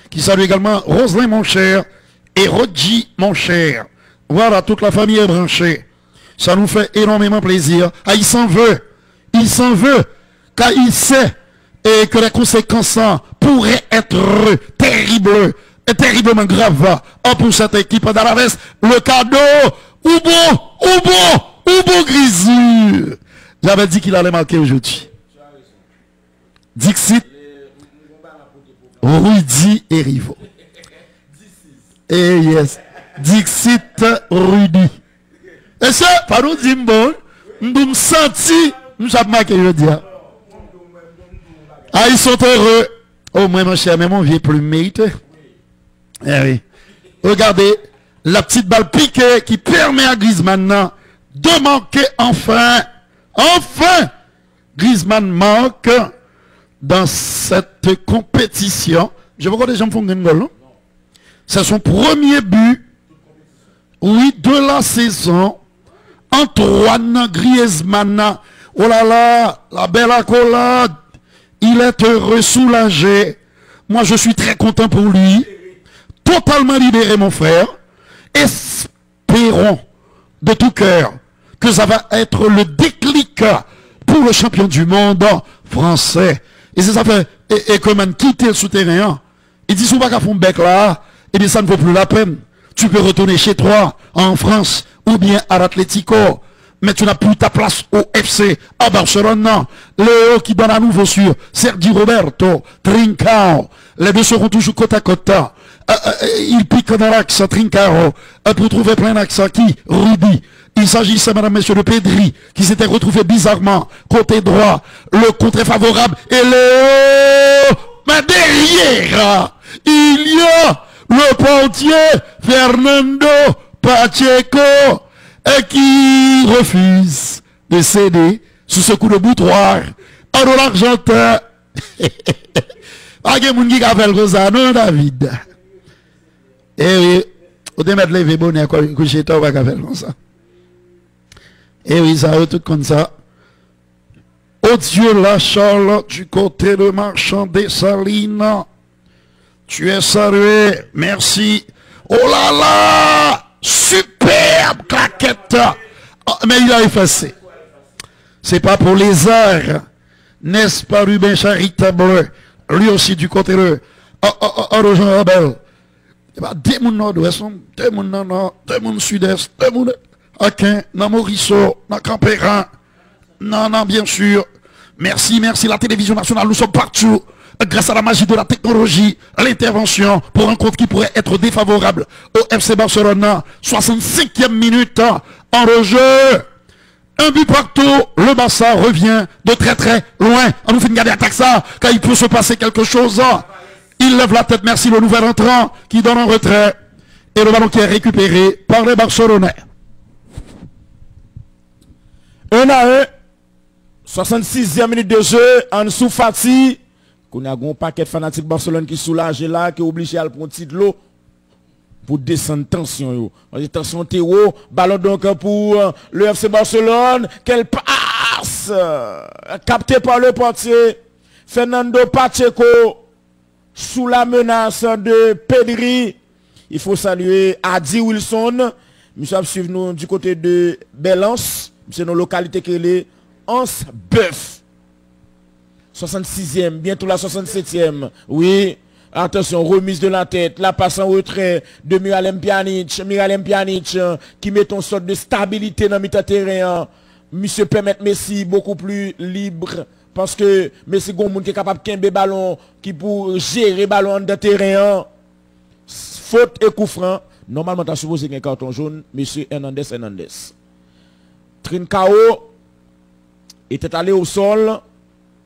qui salue également Roselin mon cher et Rodji mon cher. Voilà, toute la famille est branchée. Ça nous fait énormément plaisir. Ah, il s'en veut. Il s'en veut. Car il sait et que les conséquences pourraient être terribles et terriblement graves pour cette équipe d'Alaves. Le cadeau, ou bon, Grisou. J'avais dit qu'il allait marquer aujourd'hui. Dixit, Rudy et Rivo. Et yes, Dixit, Rudy. Et ça, par nous dire bon, nous senti, nous avons marqué aujourd'hui. Ah, ils sont heureux. Oh, moi, mon cher, mais mon vieux plus mérité. Eh oui. Regardez, la petite balle piquée qui permet à Griezmann de marquer enfin. Enfin, Griezmann marque dans cette compétition. Je vois que les gens font un goal. C'est son premier but, oui, de la saison. Antoine Griezmann. Oh là là, la belle accolade. Il est heureux, soulagé. Moi, je suis très content pour lui. Totalement libéré, mon frère. Espérons de tout cœur que ça va être le déclic pour le champion du monde français. Et c'est ça fait, et comment quitter le souterrain. Il dit, si on va faire un bec là, et bien ça ne vaut plus la peine. Tu peux retourner chez toi, en France, ou bien à l'Atlético. Mais tu n'as plus ta place au FC à Barcelone. Non. Léo qui donne à nouveau sur Sergi Roberto, Trincao. Les deux seront toujours côte à côte. Il pique dans l'axe Trincao pour trouver plein d'accent qui Rudy. Il s'agissait, mesdames, messieurs, de Pedri qui s'était retrouvé bizarrement côté droit. Le contre est favorable. Et Léo, mais derrière, il y a le portier Fernando Pacheco qui refuse de céder sous ce coup de boutoir. En de l'Argentin. Pas de monde qui a fait le ça, non, David. Eh oui, on te mettre les bonnet quand chez toi, on va faire comme ça. Eh oui, ça va tout comme ça. Oh Dieu, la Charles, du côté de Marchand des Salines. Tu es salué, merci. Oh là là, superbe claquette. Oh, mais il a effacé. C'est pas pour les arts. N'est-ce pas, Ruben Charitable? Lui aussi du côté de Jean Rabel. Deux moun nord-ouest, deux moun nord, deux moun sud-est, deux moun Aquin, dans Morisseau, dans Campérin. Non, bien sûr. Merci, la télévision nationale, nous sommes partout. Grâce à la magie de la technologie, l'intervention pour un compte qui pourrait être défavorable au FC Barcelone. 65e minute en rejeu. Un but partout, le Barça revient de très loin. On nous fait une garde attaque ça, car il peut se passer quelque chose. Il lève la tête, merci le nouvel entrant qui donne un retrait. Et le ballon qui est récupéré par les Barcelonais. 1-1. 66e minute de jeu, Ansu Fati. Qu'on a un paquet de fanatiques Barcelone qui soulagent là, qui est obligé à prendre petit lot pour descendre tension. Tension Théo, ballon donc pour le FC Barcelone. Quelle passe capté par le portier Fernando Pacheco sous la menace de Pedri. Il faut saluer Adi Wilson. Nous sommes suivre nous du côté de Belance. C'est nos localités qui est Ans Bœuf. 66e, bientôt la 67e. Oui, attention, remise de la tête, la passe en retrait de Miralem Pjanic qui met une sorte de stabilité dans le terrain. Monsieur permet Messi beaucoup plus libre parce que Messi Gomoun qui est capable de kembe ballon, qui pour gérer ballon dans le terrain. Faute et coup franc. Normalement, tu as supposé un carton jaune, monsieur Hernandez. Trincao était allé au sol.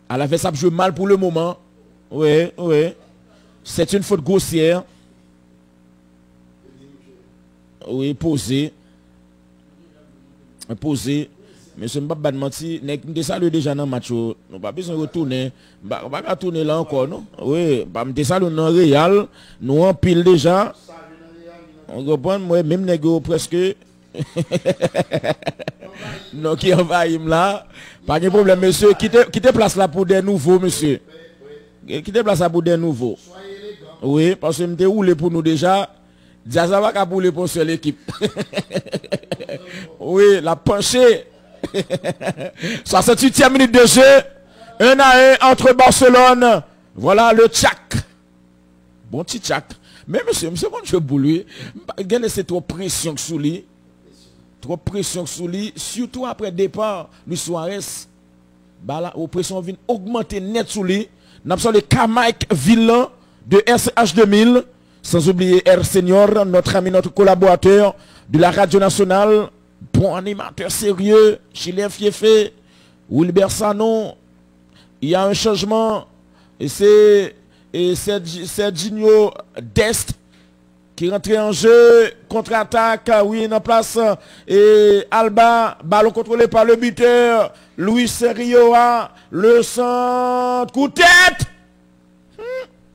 Elle avait ça joué mal pour le moment. Oui. C'est une faute grossière. Oui, posé. Monsieur Mbaba de menti, nous saluons déjà dans le match. Nous n'avons pas besoin de retourner. Nous ne pouvons pas tourner là encore, non? Oui, nous saluons dans le Real. Nous en pile déjà. On comprend, moi, même négo presque. Non, qui envahit là. Pas de problème, monsieur. Quittez place là pour des nouveaux, monsieur. Quittez place là pour des nouveaux. Oui, parce que nous roulé pour nous déjà. Diazava a boulé pour seule équipe. Oui, la penchée. 68e minute de jeu. 1-1 entre Barcelone. Voilà le tchac. Bon petit tchac. Mais monsieur, bon je boulé. Regardez, c'est trop pression sous lui. Trop pression sous lui. Surtout après départ, Luis Suarez. Bah la pression vient augmenter net sous lui. Nous avons le K-Mike Villan de RCH 2000. Sans oublier R Senior, notre ami, notre collaborateur de la radio nationale. Bon animateur sérieux. Chilien Fiefé. Wilber Sanon. Il y a un changement. Et c'est Serginho Dest qui rentre en jeu. Contre-attaque. Oui, en place. Et Alba. Ballon contrôlé par le buteur. Luis Rioa. Le centre. Coup de tête.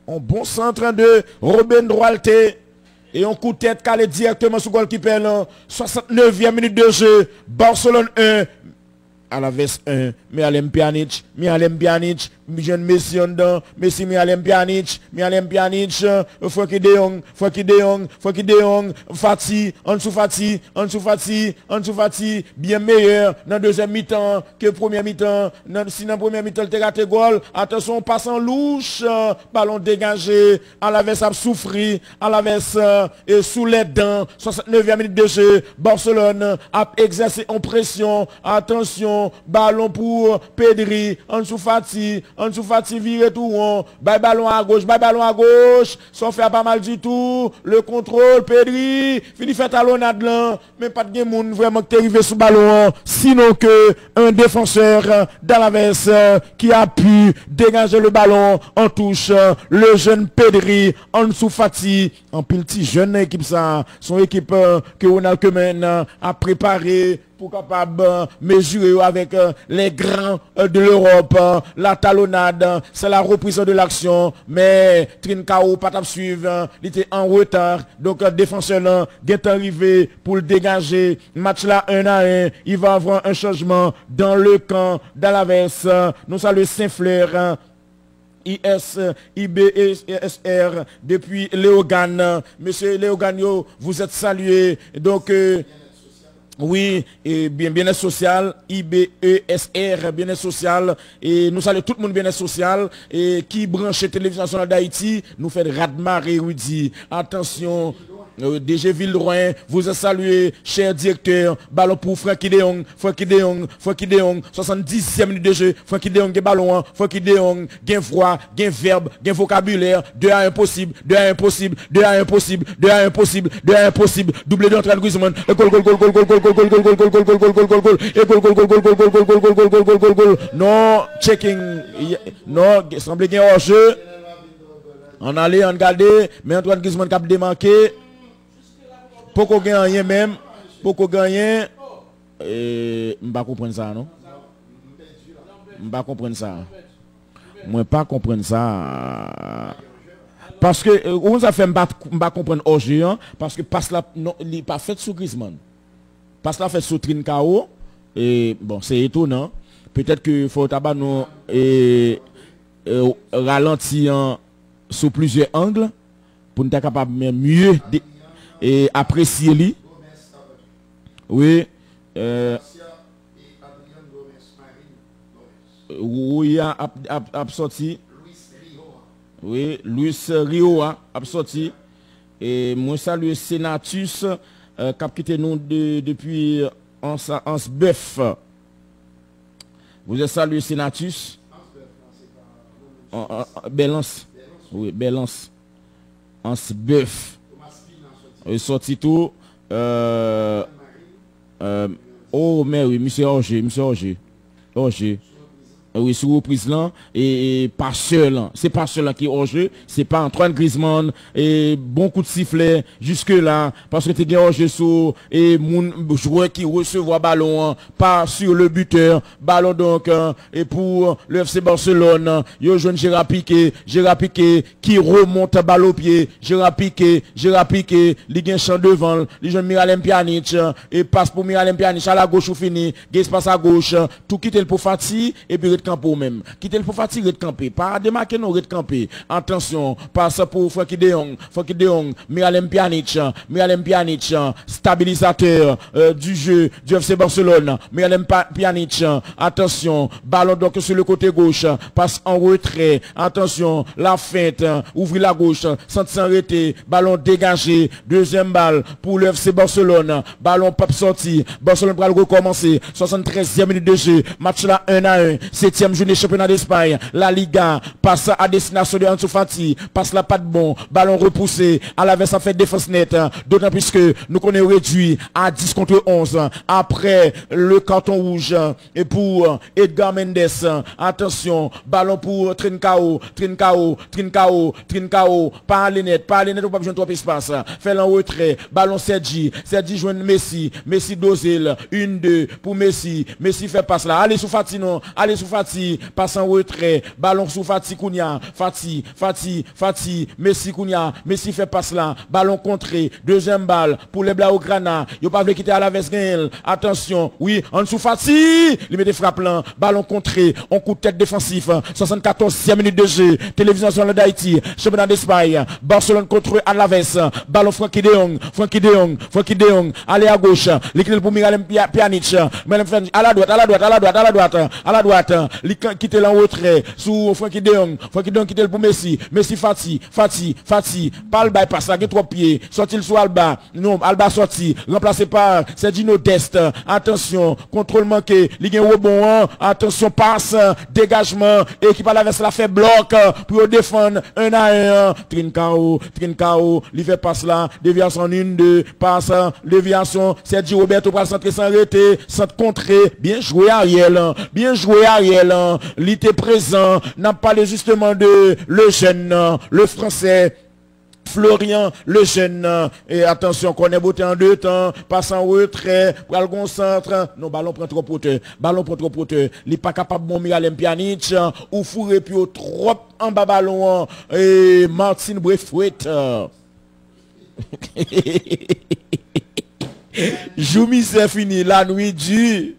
Un bon centre de Robin Droalte. Et un coup de tête calé directement sur goalkeeper. 69e minute de jeu. Barcelone 1. Alaves 1, Miralem Pjanic, jeune Messi en dedans, Messi Miralem Pjanic, Frenkie de Jong, Fati, Ansu Fati, bien meilleur dans deuxième mi-temps que première mi-temps. Si dans première mi-temps il a raté goal, attention, passe en louche, ballon dégagé, Alaves a souffri, Alaves est sous les dents, 69e minute de jeu, Barcelone a exercé en pression, attention, ballon pour Pedri, Ansu Fati vire tout rond, ballon à gauche, ça fait pas mal du tout, le contrôle, Pedri, fini fait talonnade là, mais pas de monde vraiment qui est arrivé sous ballon, sinon que un défenseur d'Alaves qui a pu dégager le ballon en touche, le jeune Pedri, Ansu Fati, en petit jeune équipe ça, son équipe que Ronald Koeman a préparé pour capable mesurer avec les grands de l'Europe. La talonnade, c'est la reprise de l'action, mais Trincao pas à suivre, il était en retard, donc défenseur là est arrivé pour le dégager. Match là 1-1, il va avoir un changement dans le camp d'Alaves. Nous saluons Saint-Fleur. IBESR depuis Léogane. Monsieur Léogane, vous êtes salué. Donc oui, et bien-être social, IBESR, bien-être social, et nous saluons tout le monde bien-être social, et qui branche télévision nationale d'Haïti, nous fait Radmar et Rudy. Attention, DG Villeroy, vous a salué, cher directeur, ballon pour Frenkie de Jong, 70e minute de jeu, Frenkie de Jong, ballon, Frenkie de Jong, gain froid, gain verbe, gain vocabulaire, 2-1 impossible, doublé d'Antoine Griezmann, non, checking, non, semble gain hors jeu, on allait, on regardait, mais Antoine Griezmann cap démarqué. Pourquoi gagner même, pourquoi gagner, m'pas comprendre ça, non? M'pas comprendre ça. Moi pas comprendre ça. Parce que, on ça fait m'pas comprendre au jeu, parce que passe là, non, il n'est pas fait sous Griezmann. Passe là fait sous Trincao, et bon, c'est étonnant. Peut-être que faut tabac nous, ralentir sous plusieurs angles, pour nous être capable mieux et apprécier lui. Oui. Oui, a sorti. Oui, Luis Rioa a sorti. Et moi salue Senatus qui a quitté nous depuis Ansbeuf. Vous êtes salué Senatus. Belance. Oui, Belance. Ansbeuf. Sorti tout. Oh, mais oui, monsieur Orgé. Oui, sous reprise là, et pas seul, c'est pas seul qui est hors jeu, c'est pas Antoine Griezmann, et bon coup de sifflet, jusque là, parce que tu es hors jeu sous, et mon joueur qui recevoir ballon, pas sur le buteur, ballon donc, et pour le FC Barcelone, yo jeune Gérard Piqué, qui remonte balle au pied, Gérard Piqué, il gagne champ devant, les jeunes Miralem Pjanic, et passe pour Miralem Pjanic à la gauche ou fini, passe à gauche, tout quitte pour Fati, et puis red camper ou même. Quitter le pour Fati red camper. Pas démarquer non red camper. Attention, passe pour Frankie de Jong, Miralem Pjanic, stabilisateur du jeu du FC Barcelone. Miralem Pjanic, attention, ballon donc sur le côté gauche, passe en retrait. Attention, la feinte, ouvre la gauche, sans s'arrêter, ballon dégagé, deuxième balle pour le FC Barcelone, ballon pas sorti, Barcelone va recommencer, 73e minute de jeu, match là 1-1, 7e journée championnat d'Espagne, la Liga, passe à destination de Ansu Fati, passe là pas de bon, ballon repoussé, à la ça fait défense nette, d'autant plus que nous connaissons réduit à 10 contre 11, après le carton rouge, et pour Edgar Mendes, attention, ballon pour Trincao, par les nets, ou pas besoin de trop espace, fait l'en retrait, ballon Sergi joue Messi Dozil, 1-2 pour Messi fait passe là, allez sous Fati non, passe en retrait, ballon sous Fati Kounia, Fati, Messi Kounia, Messi fait passe là, ballon contré, deuxième balle pour les Blaugrana, yo pas voulu quitter à la Vesgain, attention, oui, en dessous Fati, il met des frappes là, ballon contré, on coup de tête défensif, 74e minute de jeu, télévision nationale d'Haïti, championnat d'Espagne, Barcelone contre Alaves, ballon Frankie de Jong, allez à gauche, l'équipe pour Miralem Pjanic, à la droite, quitte là en retrait, sous Frankie de Jong quitte pour Messi, Fati, pas le bypass, là, trois pieds, sorti sur Alba, non, Alba sorti, remplacé par Sergino Dest, attention, contrôle manqué, ligue rebond, attention, passe, dégagement, équipe à la veste la fait bloc, pour défendre 1-1, Trincao, il fait passe là, déviation 1-2, passe, déviation, Sergi Roberto pour le centre sans arrêter, centre contré, bien joué Ariel, il était présent, n'a parlé justement de le jeune, le français, Florian, le jeune, et attention, qu'on est beauté en deux temps, passe en retrait, pour le concentre, non, ballon prend trop porteur, il n'est pas capable de Miralem Pjanic, ou fourré puis trop en bas ballon, et Martin Braithwaite. Joumi c'est fini, la nuit du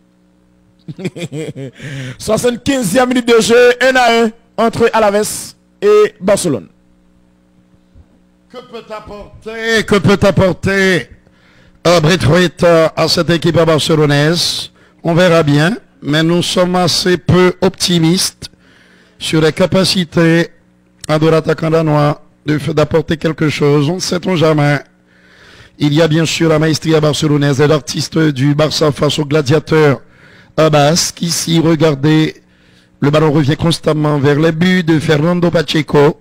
75e minute de jeu, 1-1 entre Alaves et Barcelone. Que peut apporter Braithwaite à cette équipe barcelonaise? On verra bien, mais nous sommes assez peu optimistes sur les capacités de l'attaquant danois d'apporter quelque chose. On ne sait-on jamais. Il y a bien sûr la maestria barcelonaise et l'artiste du Barça face au gladiateur basque. Ici, regardez, le ballon revient constamment vers les buts de Fernando Pacheco.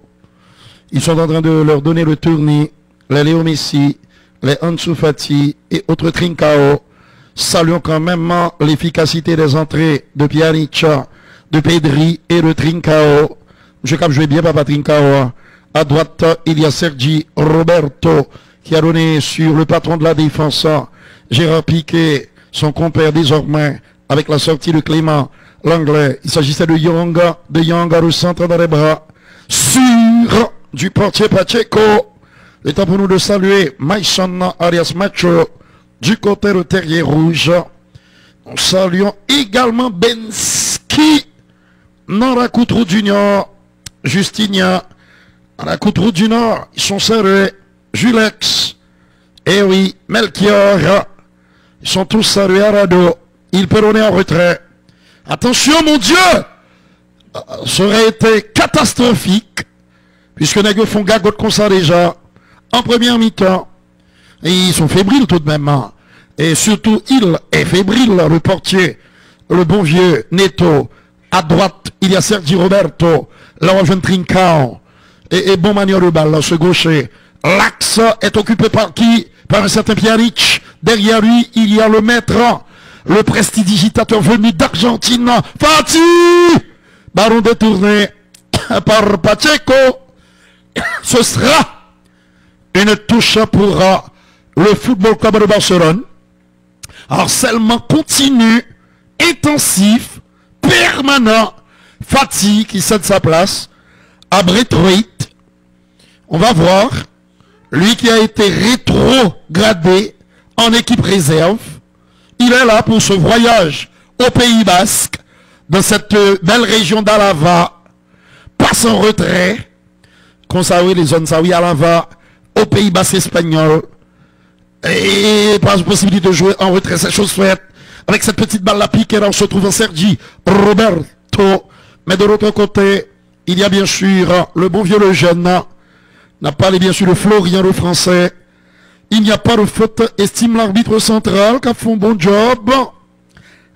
Ils sont en train de leur donner le tournis, les Léo Messi, les Ansu Fati et autres Trincao. Saluons quand même l'efficacité des entrées de Pjanic, de Pedri et de Trincao. Je cap joué bien Papa Trincao. À droite, il y a Sergi Roberto qui a donné sur le patron de la défense, Gérard Piqué, son compère désormais, avec la sortie de Clément, l'anglais. Il s'agissait de Young à le centre dans les bras. Sur du portier Pacheco. Le temps pour nous de saluer Maïson alias Macho du côté de Terrier Rouge. Nous saluons également Benski, Narakoutro Junior, Justinia, Narakoutro du Nord, ils sont serrés, Julex, et oui, Melchior, ils sont tous salués à Rado, il peut donner en retrait. Attention mon Dieu, ça aurait été catastrophique, puisque les font gagote comme ça déjà, en première mi-temps. Et ils sont fébriles tout de même. Et surtout, il est fébrile, le portier, le bon vieux Neto. À droite, il y a Sergi Roberto, là on jeune Trincao. Et bon manière de balle, ce gaucher. L'axe est occupé par qui? Par un certain Pjanic. Derrière lui, il y a le maître, le prestidigitateur venu d'Argentine, Fati. Ballon détourné par Pacheco. Ce sera une touche pour le Football Club de Barcelone. Harcèlement continu, intensif, permanent. Fati qui cède sa place à Braithwaite. On va voir. Lui qui a été rétrogradé en équipe réserve. Il est là pour ce voyage au Pays Basque. dans cette belle région d'Alava, passe en retrait, consacrer les zones Saoui Alava, au Pays Basque espagnol, et pas de possibilité de jouer en retrait, c'est chose faite. Avec cette petite balle à piquer, là on se trouve en Sergi Roberto. Mais de l'autre côté, il y a bien sûr le bon vieux, le jeune, n'a pas bien sûr le Florian, le français. Il n'y a pas de faute, estime l'arbitre central qui a fait un bon job.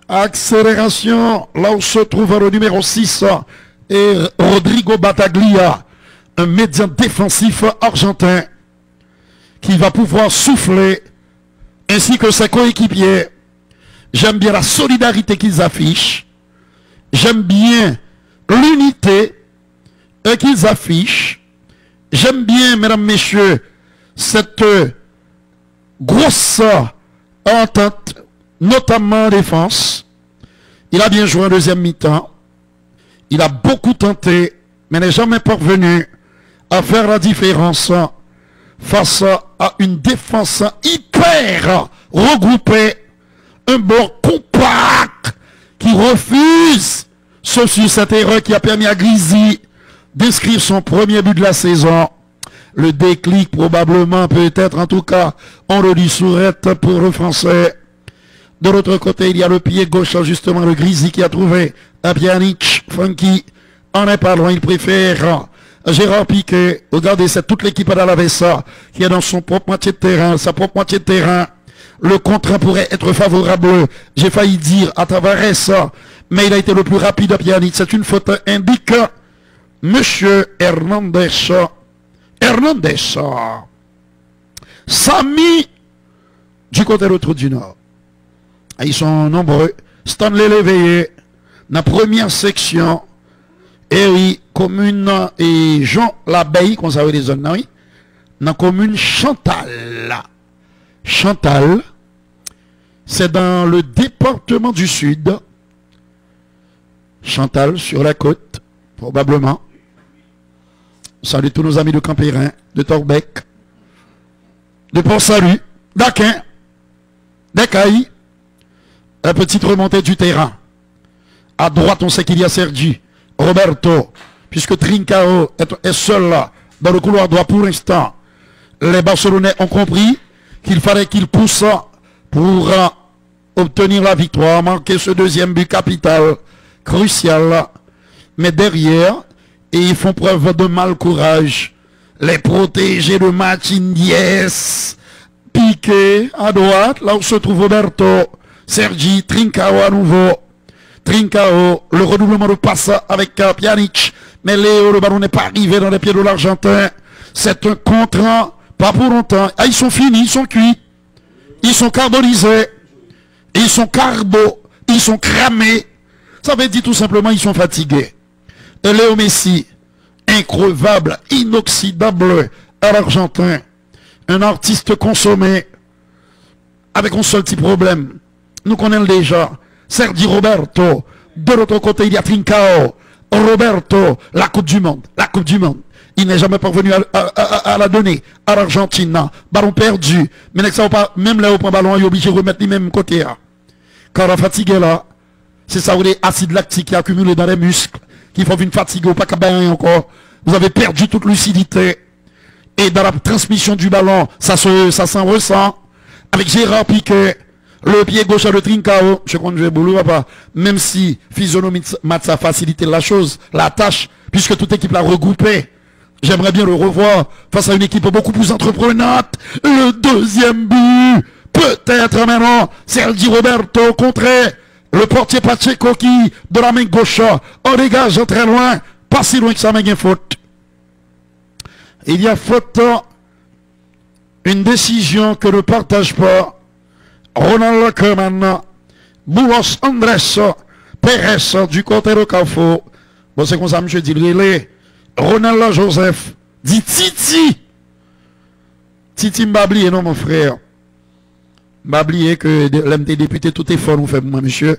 Accélération, là où se trouve le numéro 6 et Rodrigo Bataglia, un médian défensif argentin qui va pouvoir souffler, ainsi que ses coéquipiers. J'aime bien la solidarité qu'ils affichent. J'aime bien l'unité qu'ils affichent. J'aime bien, mesdames, messieurs, cette grosse entente, notamment en défense. Il a bien joué en deuxième mi-temps. Il a beaucoup tenté, mais n'est jamais parvenu à faire la différence face à une défense hyper regroupée, un bord compact qui refuse ceci, cette erreur qui a permis à Grisi d'inscrire son premier but de la saison. Le déclic probablement, peut-être en tout cas, on le dit sourette pour le français. De l'autre côté, il y a le pied gauche, justement, le Grisi qui a trouvé un Pjanic, Funky. En est pas loin, il préfère Gérard Piquet. Regardez, c'est toute l'équipe d'Alavesa qui est dans son propre moitié de terrain, sa propre moitié de terrain. Le contrat pourrait être favorable, j'ai failli dire, à Tavares, mais il a été le plus rapide à Pjanic. C'est une faute, indique Monsieur Hernandez. Samy du côté de l'autre du Nord. Ils sont nombreux. Stanley Léveillé, la première section, et oui, commune et Jean l'Abeille, qu'on savait les zones, oui, dans la commune Chantal. Chantal, c'est dans le département du Sud. Chantal, sur la côte, probablement. Salut tous nos amis de Campérin, de Torbec, de Port-Salut, d'Aquin, d'Ecaille. La petite remontée du terrain. À droite, on sait qu'il y a Sergi, Roberto, puisque Trincao est seul là, dans le couloir droit pour l'instant. Les Barcelonais ont compris qu'il fallait qu'ils poussent pour obtenir la victoire, marquer ce deuxième but capital, crucial. Mais derrière, et ils font preuve de mal courage. Les protégés de Martinez, Piqué à droite, là où se trouve Roberto, Sergi, Trincao à nouveau. Trincao, le redoublement de passe avec Pjanic. Mais Léo, le ballon n'est pas arrivé dans les pieds de l'Argentin. C'est un contrat, pas pour longtemps. Ah, ils sont finis, ils sont cuits. Ils sont carbonisés. Ils sont ils sont cramés. Ça veut dire tout simplement, ils sont fatigués. Et Léo Messi, increvable, inoxydable à l'Argentin. Un artiste consommé, avec un seul petit problème. Nous connaissons déjà. Sergi Roberto. De l'autre côté, il y a Trincao. Roberto, la Coupe du Monde. La Coupe du Monde. Il n'est jamais parvenu à la donner à l'Argentine. Ballon perdu. Mais même là, au point ballon, il est obligé de remettre les mêmes côtés. Quand la fatigue est là, c'est ça où les acides lactiques qui accumulés dans les muscles, qui font une fatigue au pas qu'à encore. Vous avez perdu toute lucidité. Et dans la transmission du ballon, ça s'en ressent. Avec Gérard Piquet, le pied gauche à le Trincao, je crois que je vais boulot pas. Même si physionomie Matz a facilité la chose, la tâche, puisque toute équipe l'a regroupé. J'aimerais bien le revoir face à une équipe beaucoup plus entreprenante. Le deuxième but, peut-être maintenant, Sergi Roberto contre le portier Pacheco qui, de la main gauche, on dégage très loin, pas si loin que ça, mais il y a faute. Il y a faute, une décision que ne partage pas Ronald Koeman, Boulos Andrés Pérez du côté de Carrefour. Bon, c'est comme ça, monsieur dit, Ronald Joseph dit Titi. Titi m'bablier, non, mon frère. M'bablier que l'MT député, tout est fort, nous fait, moi, monsieur.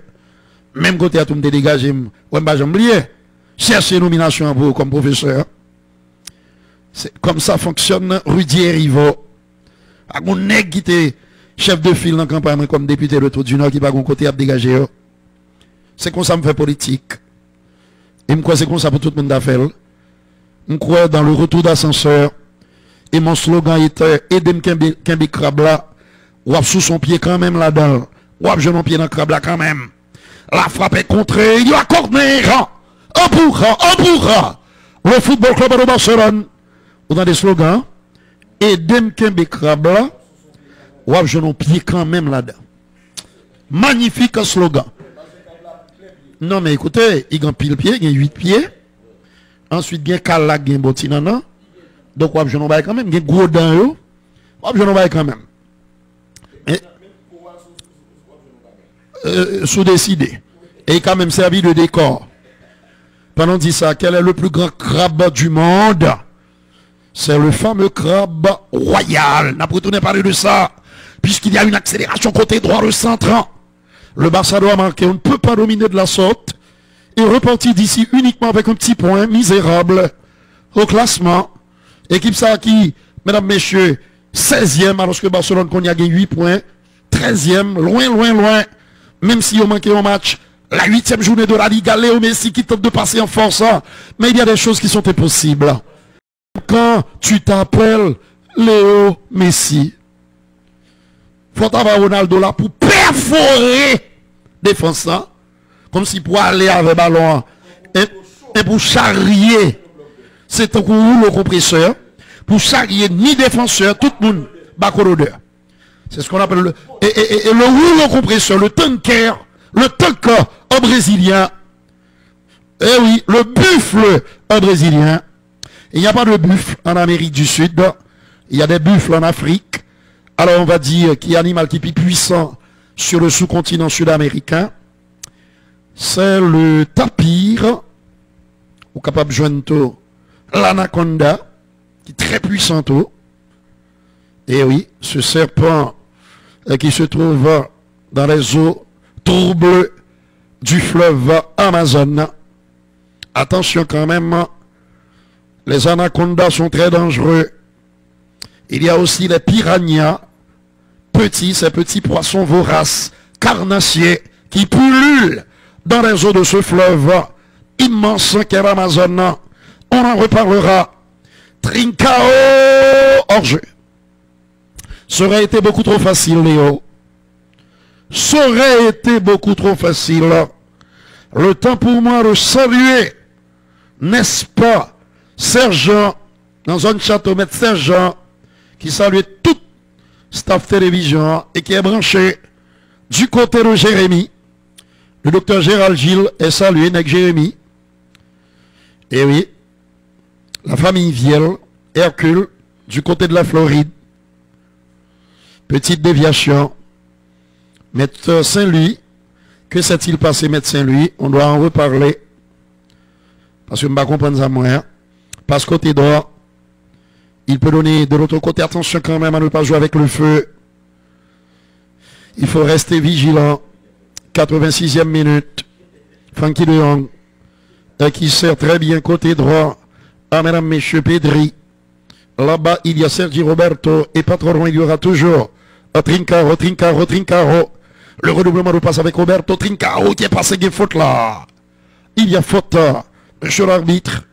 Même côté à tout me dégager, ouais, bah, j'oublié. Chercher nomination pour comme professeur. C'est comme ça fonctionne Rudy Rivo. À mon nègre qui était chef de file dans la campagne comme député de Tour du Nord qui va côté à dégager. C'est comme ça me fait politique. Et me crois c'est comme ça pour tout le monde d'affaires. Me crois dans le retour d'ascenseur. Et mon slogan était Edem Kembe Krabla. Ou sous son pied quand même là-dedans. Ou je mon pied dans Krabla quand même. La frappe est contrée. Il accorde un rang. Un pour le football club de Barcelone. Ou dans des slogans. Edem Kembe Krabla. Ou je mon pied quand même là-dedans. Magnifique slogan. Non mais écoutez, il y a pile pied, il y a 8 pieds. Ensuite, il y a Kalak, il y a Botinana. Donc, je n'en quand même, il y a gros dents. Je n'en quand même. Sous-décidé. Et quand même servi de décor. Pendant dit ça, quel est le plus grand crabe du monde? C'est le fameux crabe royal. N'a pas retourné parler de ça. Puisqu'il y a une accélération côté droit de centre. Le Barça doit marquer. On ne peut pas dominer de la sorte. Et repartir d'ici uniquement avec un petit point misérable au classement. Équipe ça qui, mesdames, messieurs, 16e, alors que Barcelone qu'on y a gagné 8 points. 13e, loin. Même si on manquait un match. La 8e journée de la Liga, Léo Messi qui tente de passer en force. Mais il y a des choses qui sont impossibles. Quand tu t'appelles Léo Messi, faut avoir Ronaldo là pour perforer défense, comme si pour aller avec le ballon et pour charrier, c'est un rouleau compresseur, pour charrier ni défenseur, tout le monde bacorodeur. C'est ce qu'on appelle le rouleau compresseur, le tanker en brésilien. Eh oui, le buffle en brésilien. Il n'y a pas de buffle en Amérique du Sud, il y a des buffles en Afrique. Alors on va dire qu'il y a un animal qui est plus puissant sur le sous-continent sud-américain. C'est le tapir, ou capable de joindre l'anaconda, qui est très puissant. Et oui, ce serpent qui se trouve dans les eaux troubles du fleuve Amazon. Attention quand même, les anacondas sont très dangereux. Il y a aussi les piranhas, ces petits poissons voraces, carnassiers, qui pullulent dans les eaux de ce fleuve immense qu'est l'Amazon. On en reparlera. Trincao hors-jeu. Ça aurait été beaucoup trop facile, Léo. Ça aurait été beaucoup trop facile. Le temps pour moi de saluer, n'est-ce pas, Sergent, dans un château, maître Sergent, qui salue tout staff télévision et qui est branché du côté de Jérémy. Le docteur Gérald Gilles est salué avec Jérémy. Et oui, la famille Viel, Hercule, du côté de la Floride. Petite déviation. Maître Saint-Louis, que s'est-il passé, Maître Saint-Louis? On doit en reparler. Parce que je ne vais pas comprendre ça, moi. Parce que côté droit, il peut donner de l'autre côté. Attention quand même à ne pas jouer avec le feu. Il faut rester vigilant. 86e minute. Frankie de Jong, qui sert très bien côté droit à mesdames, messieurs, Pedri. Là-bas, il y a Sergi Roberto. Et pas trop loin, il y aura toujours Trincao. Le redoublement de passe avec Roberto Trincao qui est passé des fautes là. Il y a faute, monsieur l'arbitre.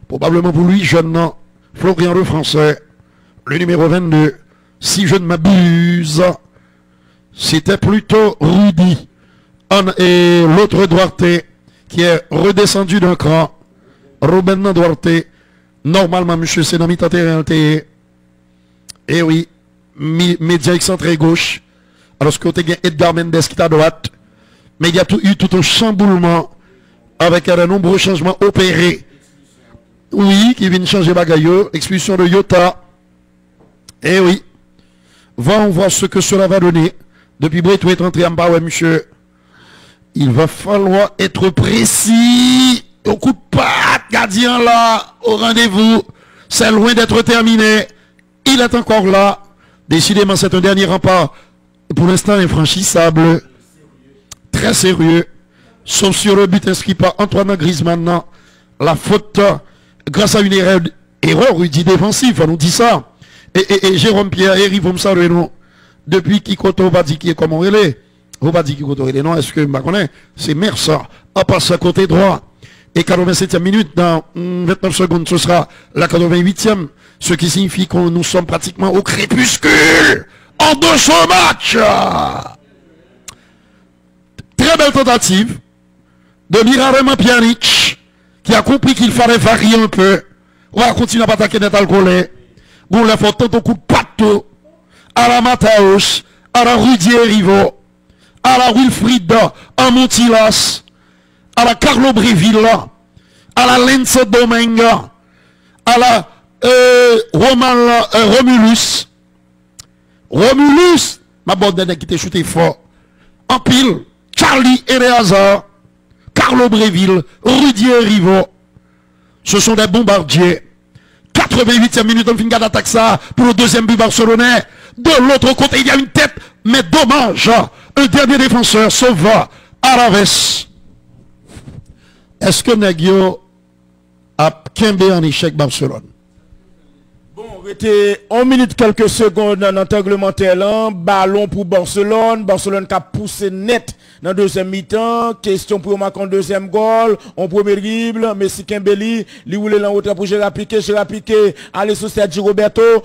Probablement pour lui, jeune Florian le Français, le numéro 22. Si je ne m'abuse, c'était plutôt Rudy. Et l'autre Duarte qui est redescendu d'un cran. Ruben Duarte. Normalement, monsieur, c'est dans mi-terrain. Et oui, média excentré gauche. Alors, ce côté, il y a Edgar Mendes qui est à droite. Mais il y a eu tout un chamboulement avec de nombreux changements opérés. Oui, qui viennent changer bagailleux. Expulsion de Yota. Et oui. Va on voir ce que cela va donner. Depuis Bretou est entré en bas, ouais, monsieur. Il va falloir être précis. Au coup de patte, gardien là, au rendez-vous. C'est loin d'être terminé. Il est encore là. Décidément, c'est un dernier rempart. Pour l'instant, infranchissable. Très sérieux. Sauf sur le but inscrit par Antoine Griezmann. La faute, grâce à une erreur, Rudy défensif, on nous dit ça. Et Jérôme Pierre, Eric, vous me saluez, nous. Depuis Kikoto Badi qui est comme on relais. Vous pas dit qui est non, est-ce que je connais? C'est Mersa. On passe à côté droit. Et 87e minute, dans 29 secondes, ce sera la 88e. Ce qui signifie que nous sommes pratiquement au crépuscule en de ce match. Très belle tentative de Miralem Pjanic, qui a compris qu'il fallait varier un peu. On va continuer à attaquer net alcoolé. Bon, il faut tant de coups de patte à la Mataos, à la Rudier Rivo, à la Wilfrida, à Montilas, à la Carlo Brevilla, à la Lenz Domenga, à la Romulus. Romulus, ma bonne qui était shooté fort. En pile, Charlie Eleazar, Carlo Breville, Rudier Rivo. Ce sont des bombardiers. 88e minute, on finit d'attaque ça pour le deuxième but barcelonais. De l'autre côté, il y a une tête, mais dommage. Un dernier défenseur sauve Alaves. Est-ce que Negio a Kembe en échec Barcelone? Bon, était 1 minute quelques secondes dans l'entanglementaire là, ballon pour Barcelone, Barcelone qui a poussé net dans deuxième mi-temps, question pour marquer un deuxième goal, en premier dribble, Messi Kembeli, li roule dans hauteur pour Gérard Piqué, allez sur Sergio Roberto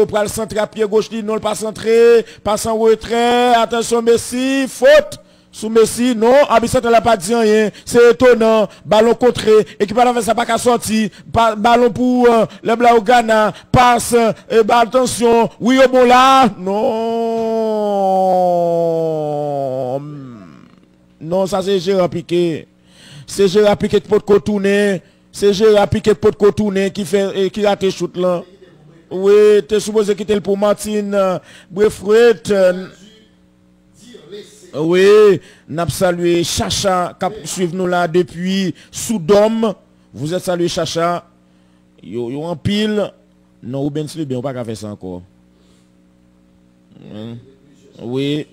pour le centre à pied gauche, non le pas centré, passe en retrait, attention Messi, faute. Sous Messi, non, Abissat n'a pas dit rien, c'est étonnant, ballon contré, équipe à ça pas qu'à sortir, ballon pour le Blaugrana, passe, attention, oui au bon là, non, ça c'est Gérard Piqué, qui peut contourner, qui fait, qui a tes shoot là, oui, t'es supposé quitter le pour Martine, Brefouet, oui, n'a salué Chacha qui suivre nous là depuis Soudom. Vous êtes salué Chacha. Yo en pile. Non, ou bien si bien, on pas faire ça encore. Oui.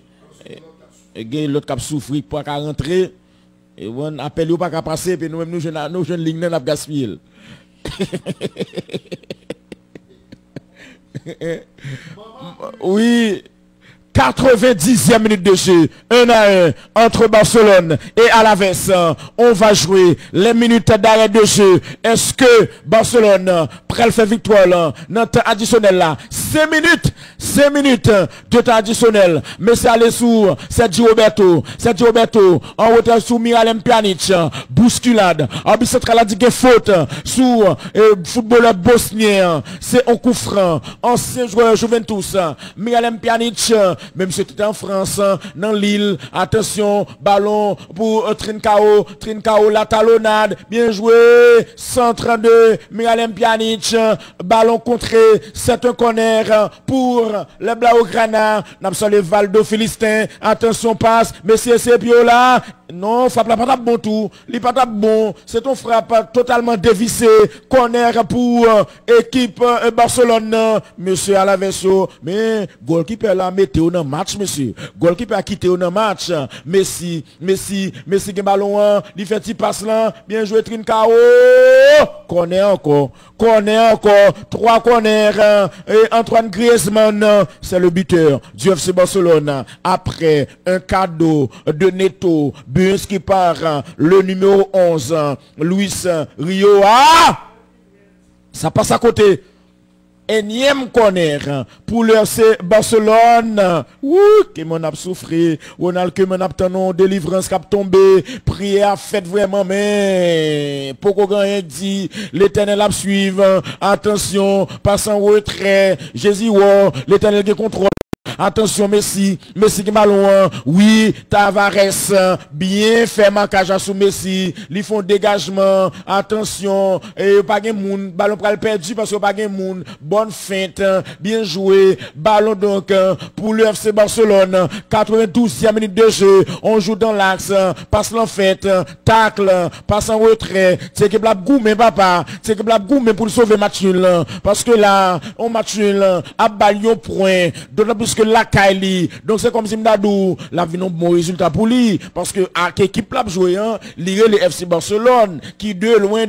Et l'autre qui souffre pour pas rentrer. Et on appelle ou pas qu'à passer puis nous même nous jeunes lignes n'a gaspillé. Oui. 90e minute de jeu, 1-1 entre Barcelone et Alaves. On va jouer les minutes d'arrêt de jeu. Est-ce que Barcelone prend le fait victoire là, dans temps additionnel là? 5 minutes de temps additionnel. Mais c'est allé sous Sergio Roberto, en hauteur sous Miralem Pjanic, bousculade. Arbitre central a dit que faute sous footballeur bosnien. C'est un coup franc. Ancien joueur Juventus, Miralem Pjanic. Même si c'était en France, dans l'île, attention, ballon pour Trincao, la talonnade, bien joué, 132, Miralem Pjanic, ballon contré, c'est un corner pour le Blaugrana, n'absolé Valdo Philistin, attention passe, Messi Sepiola, non, frappe la patate bon tout, li patate bon, c'est un frappe totalement dévissé, corner pour équipe Barcelone, monsieur Alavesio, mais goalkeeper la météo dans match, monsieur, goalkeeper a quitté dans match, Messi, qui ballon, il fait petit passe là, bien joué Trincao, corner encore, 3 corners, et Antoine Griezmann, c'est le buteur du FC Barcelone, après un cadeau de Neto, Bus qui part, le numéro 11, Luis Rio. Ah! Ça passe à côté. Énième corner pour le FC Barcelone. Ouh, que mon a souffert. Ronald que mon a obtenu délivrance cap tombé. Prière faites vraiment, mais pourquoi rien dit. L'Éternel a suivre. Attention, passe en retrait. Jésus, l'Éternel qui contrôle. Attention Messi qui ballon, oui, Tavares, bien fait marquage sous Messi, ils font dégagement, attention, et pas de moun, ballon pour le perdu parce que pas de moun, bonne feinte, bien joué, ballon donc pour le FC Barcelone, 92e minute de jeu, on joue dans l'axe, passe l'enfête, tacle, passe en retrait, c'est que blab goumé papa, c'est que blab goumé pour sauver match nul, parce que là, on match nul, à ballon point, d'autant plus que la Kaili. Donc c'est comme si m'dadou la vie non bon résultat pour lui parce que à l'équipe là jouer hein, lire le FC Barcelone qui de loin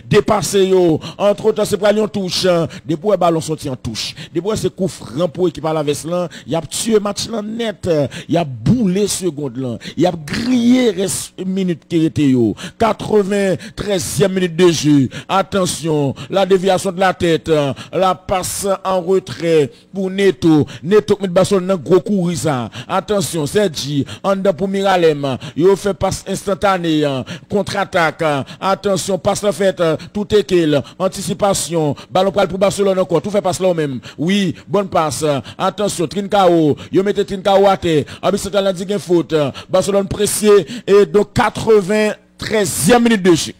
dépassé yo. Entre autres c'est pas Lyon touche. Depuis le ballon sorti en touche. Depuis c'est coup franc pour équipe à la veste là, il a tué match là net, il a boulé seconde là, il a grillé reste minute qui était yo. 93e minute de jeu. Attention, la déviation de la tête, la passe en retrait pour Neto. Neto met Barcelone dans gros courir ça. Attention, Sergi, en pour Miralem. Il fait passe instantanée, contre-attaque. Attention, passe la fête, tout est kill, anticipation, ballon pour Barcelone encore, tout fait passe là même. Oui, bonne passe. Attention, Trincao, il met Trincao à terre. Abissatal a dit qu'il faute. Barcelone pressé et donc 93e minute de jeu.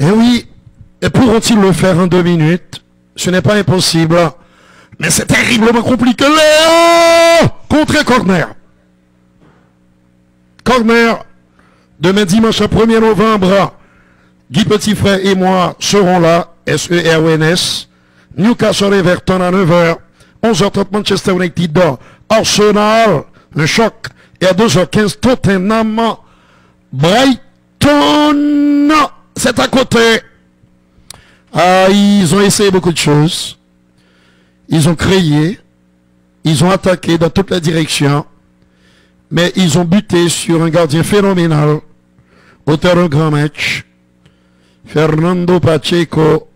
Et oui, et pourront-ils le faire en 2 minutes? Ce n'est pas impossible. Mais c'est terriblement compliqué. Léo contre corner. Corner. Demain dimanche 1er novembre. Guy Petitfrère et moi serons là. SERONS. Newcastle Everton à 9h. 11h30 Manchester United. Arsenal. Le choc. Et à 2h15 Tottenham. Brighton. C'est à côté. Ah, ils ont essayé beaucoup de choses. Ils ont créé. Ils ont attaqué dans toutes les directions. Mais ils ont buté sur un gardien phénoménal. Auteur d'un grand match. Fernando Pacheco.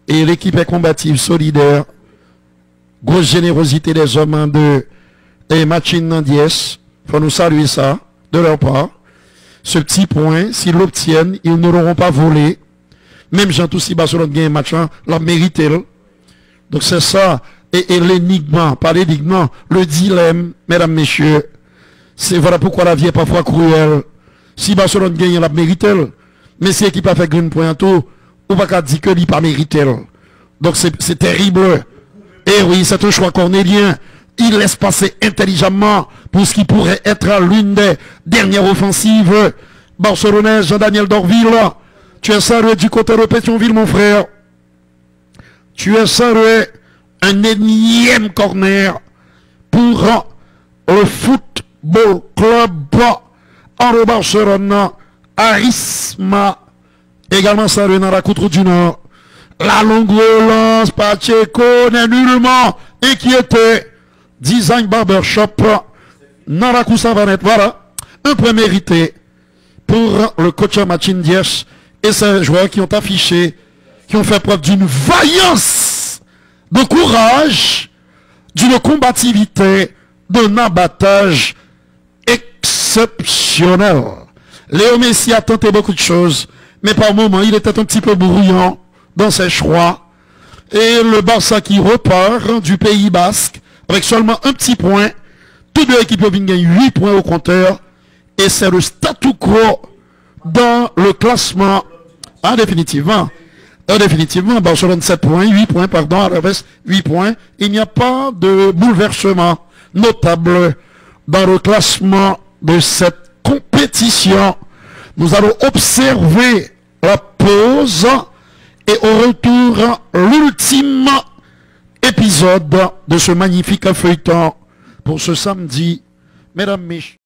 Et l'équipe est combative, solidaire. Grosse générosité des hommes de Machin Nandies. Faut nous saluer ça de leur part. Ce petit point, s'ils l'obtiennent, ils ne l'auront pas volé. Même Jean si Barcelone gagne un match, l'a mérité. Donc c'est ça. Et l'énigme, pas l'énigme, non, le dilemme, mesdames, messieurs. C'est voilà pourquoi la vie est parfois cruelle. Si Barcelone gagne, l'a mérité. Mais si l'équipe a fait green point tout, on va pas dire que il pas mérité. Donc c'est terrible. Et oui, c'est un choix cornélien. Il laisse passer intelligemment pour ce qui pourrait être l'une des dernières offensives barcelonaises. Jean-Daniel Dorville, tu es salué du côté de Pétionville, mon frère. Tu es salué un énième corner pour le Football Club en Barcelone. Arisma, également salué dans la Coutre du Nord. La longue relance, Pacheco n'est nullement inquiété. Design Barbershop, Narakou Savanette, voilà, un point mérité pour le coach Machin Dias et ses joueurs qui ont affiché, qui ont fait preuve d'une vaillance, de courage, d'une combativité, d'un abattage exceptionnel. Léo Messi a tenté beaucoup de choses, mais par moments il était un petit peu bruyant dans ses choix. Et le Barça qui repart du Pays Basque, avec seulement un petit point, toutes deux équipes viennent gagner 8 points au compteur, et c'est le statu quo dans le classement. Ah, définitivement, Barcelone 7 points, 8 points, pardon, à la reste 8 points. Il n'y a pas de bouleversement notable dans le classement de cette compétition. Nous allons observer la pause et au retour, l'ultime épisode de ce magnifique feuilleton pour ce samedi. Mesdames, messieurs.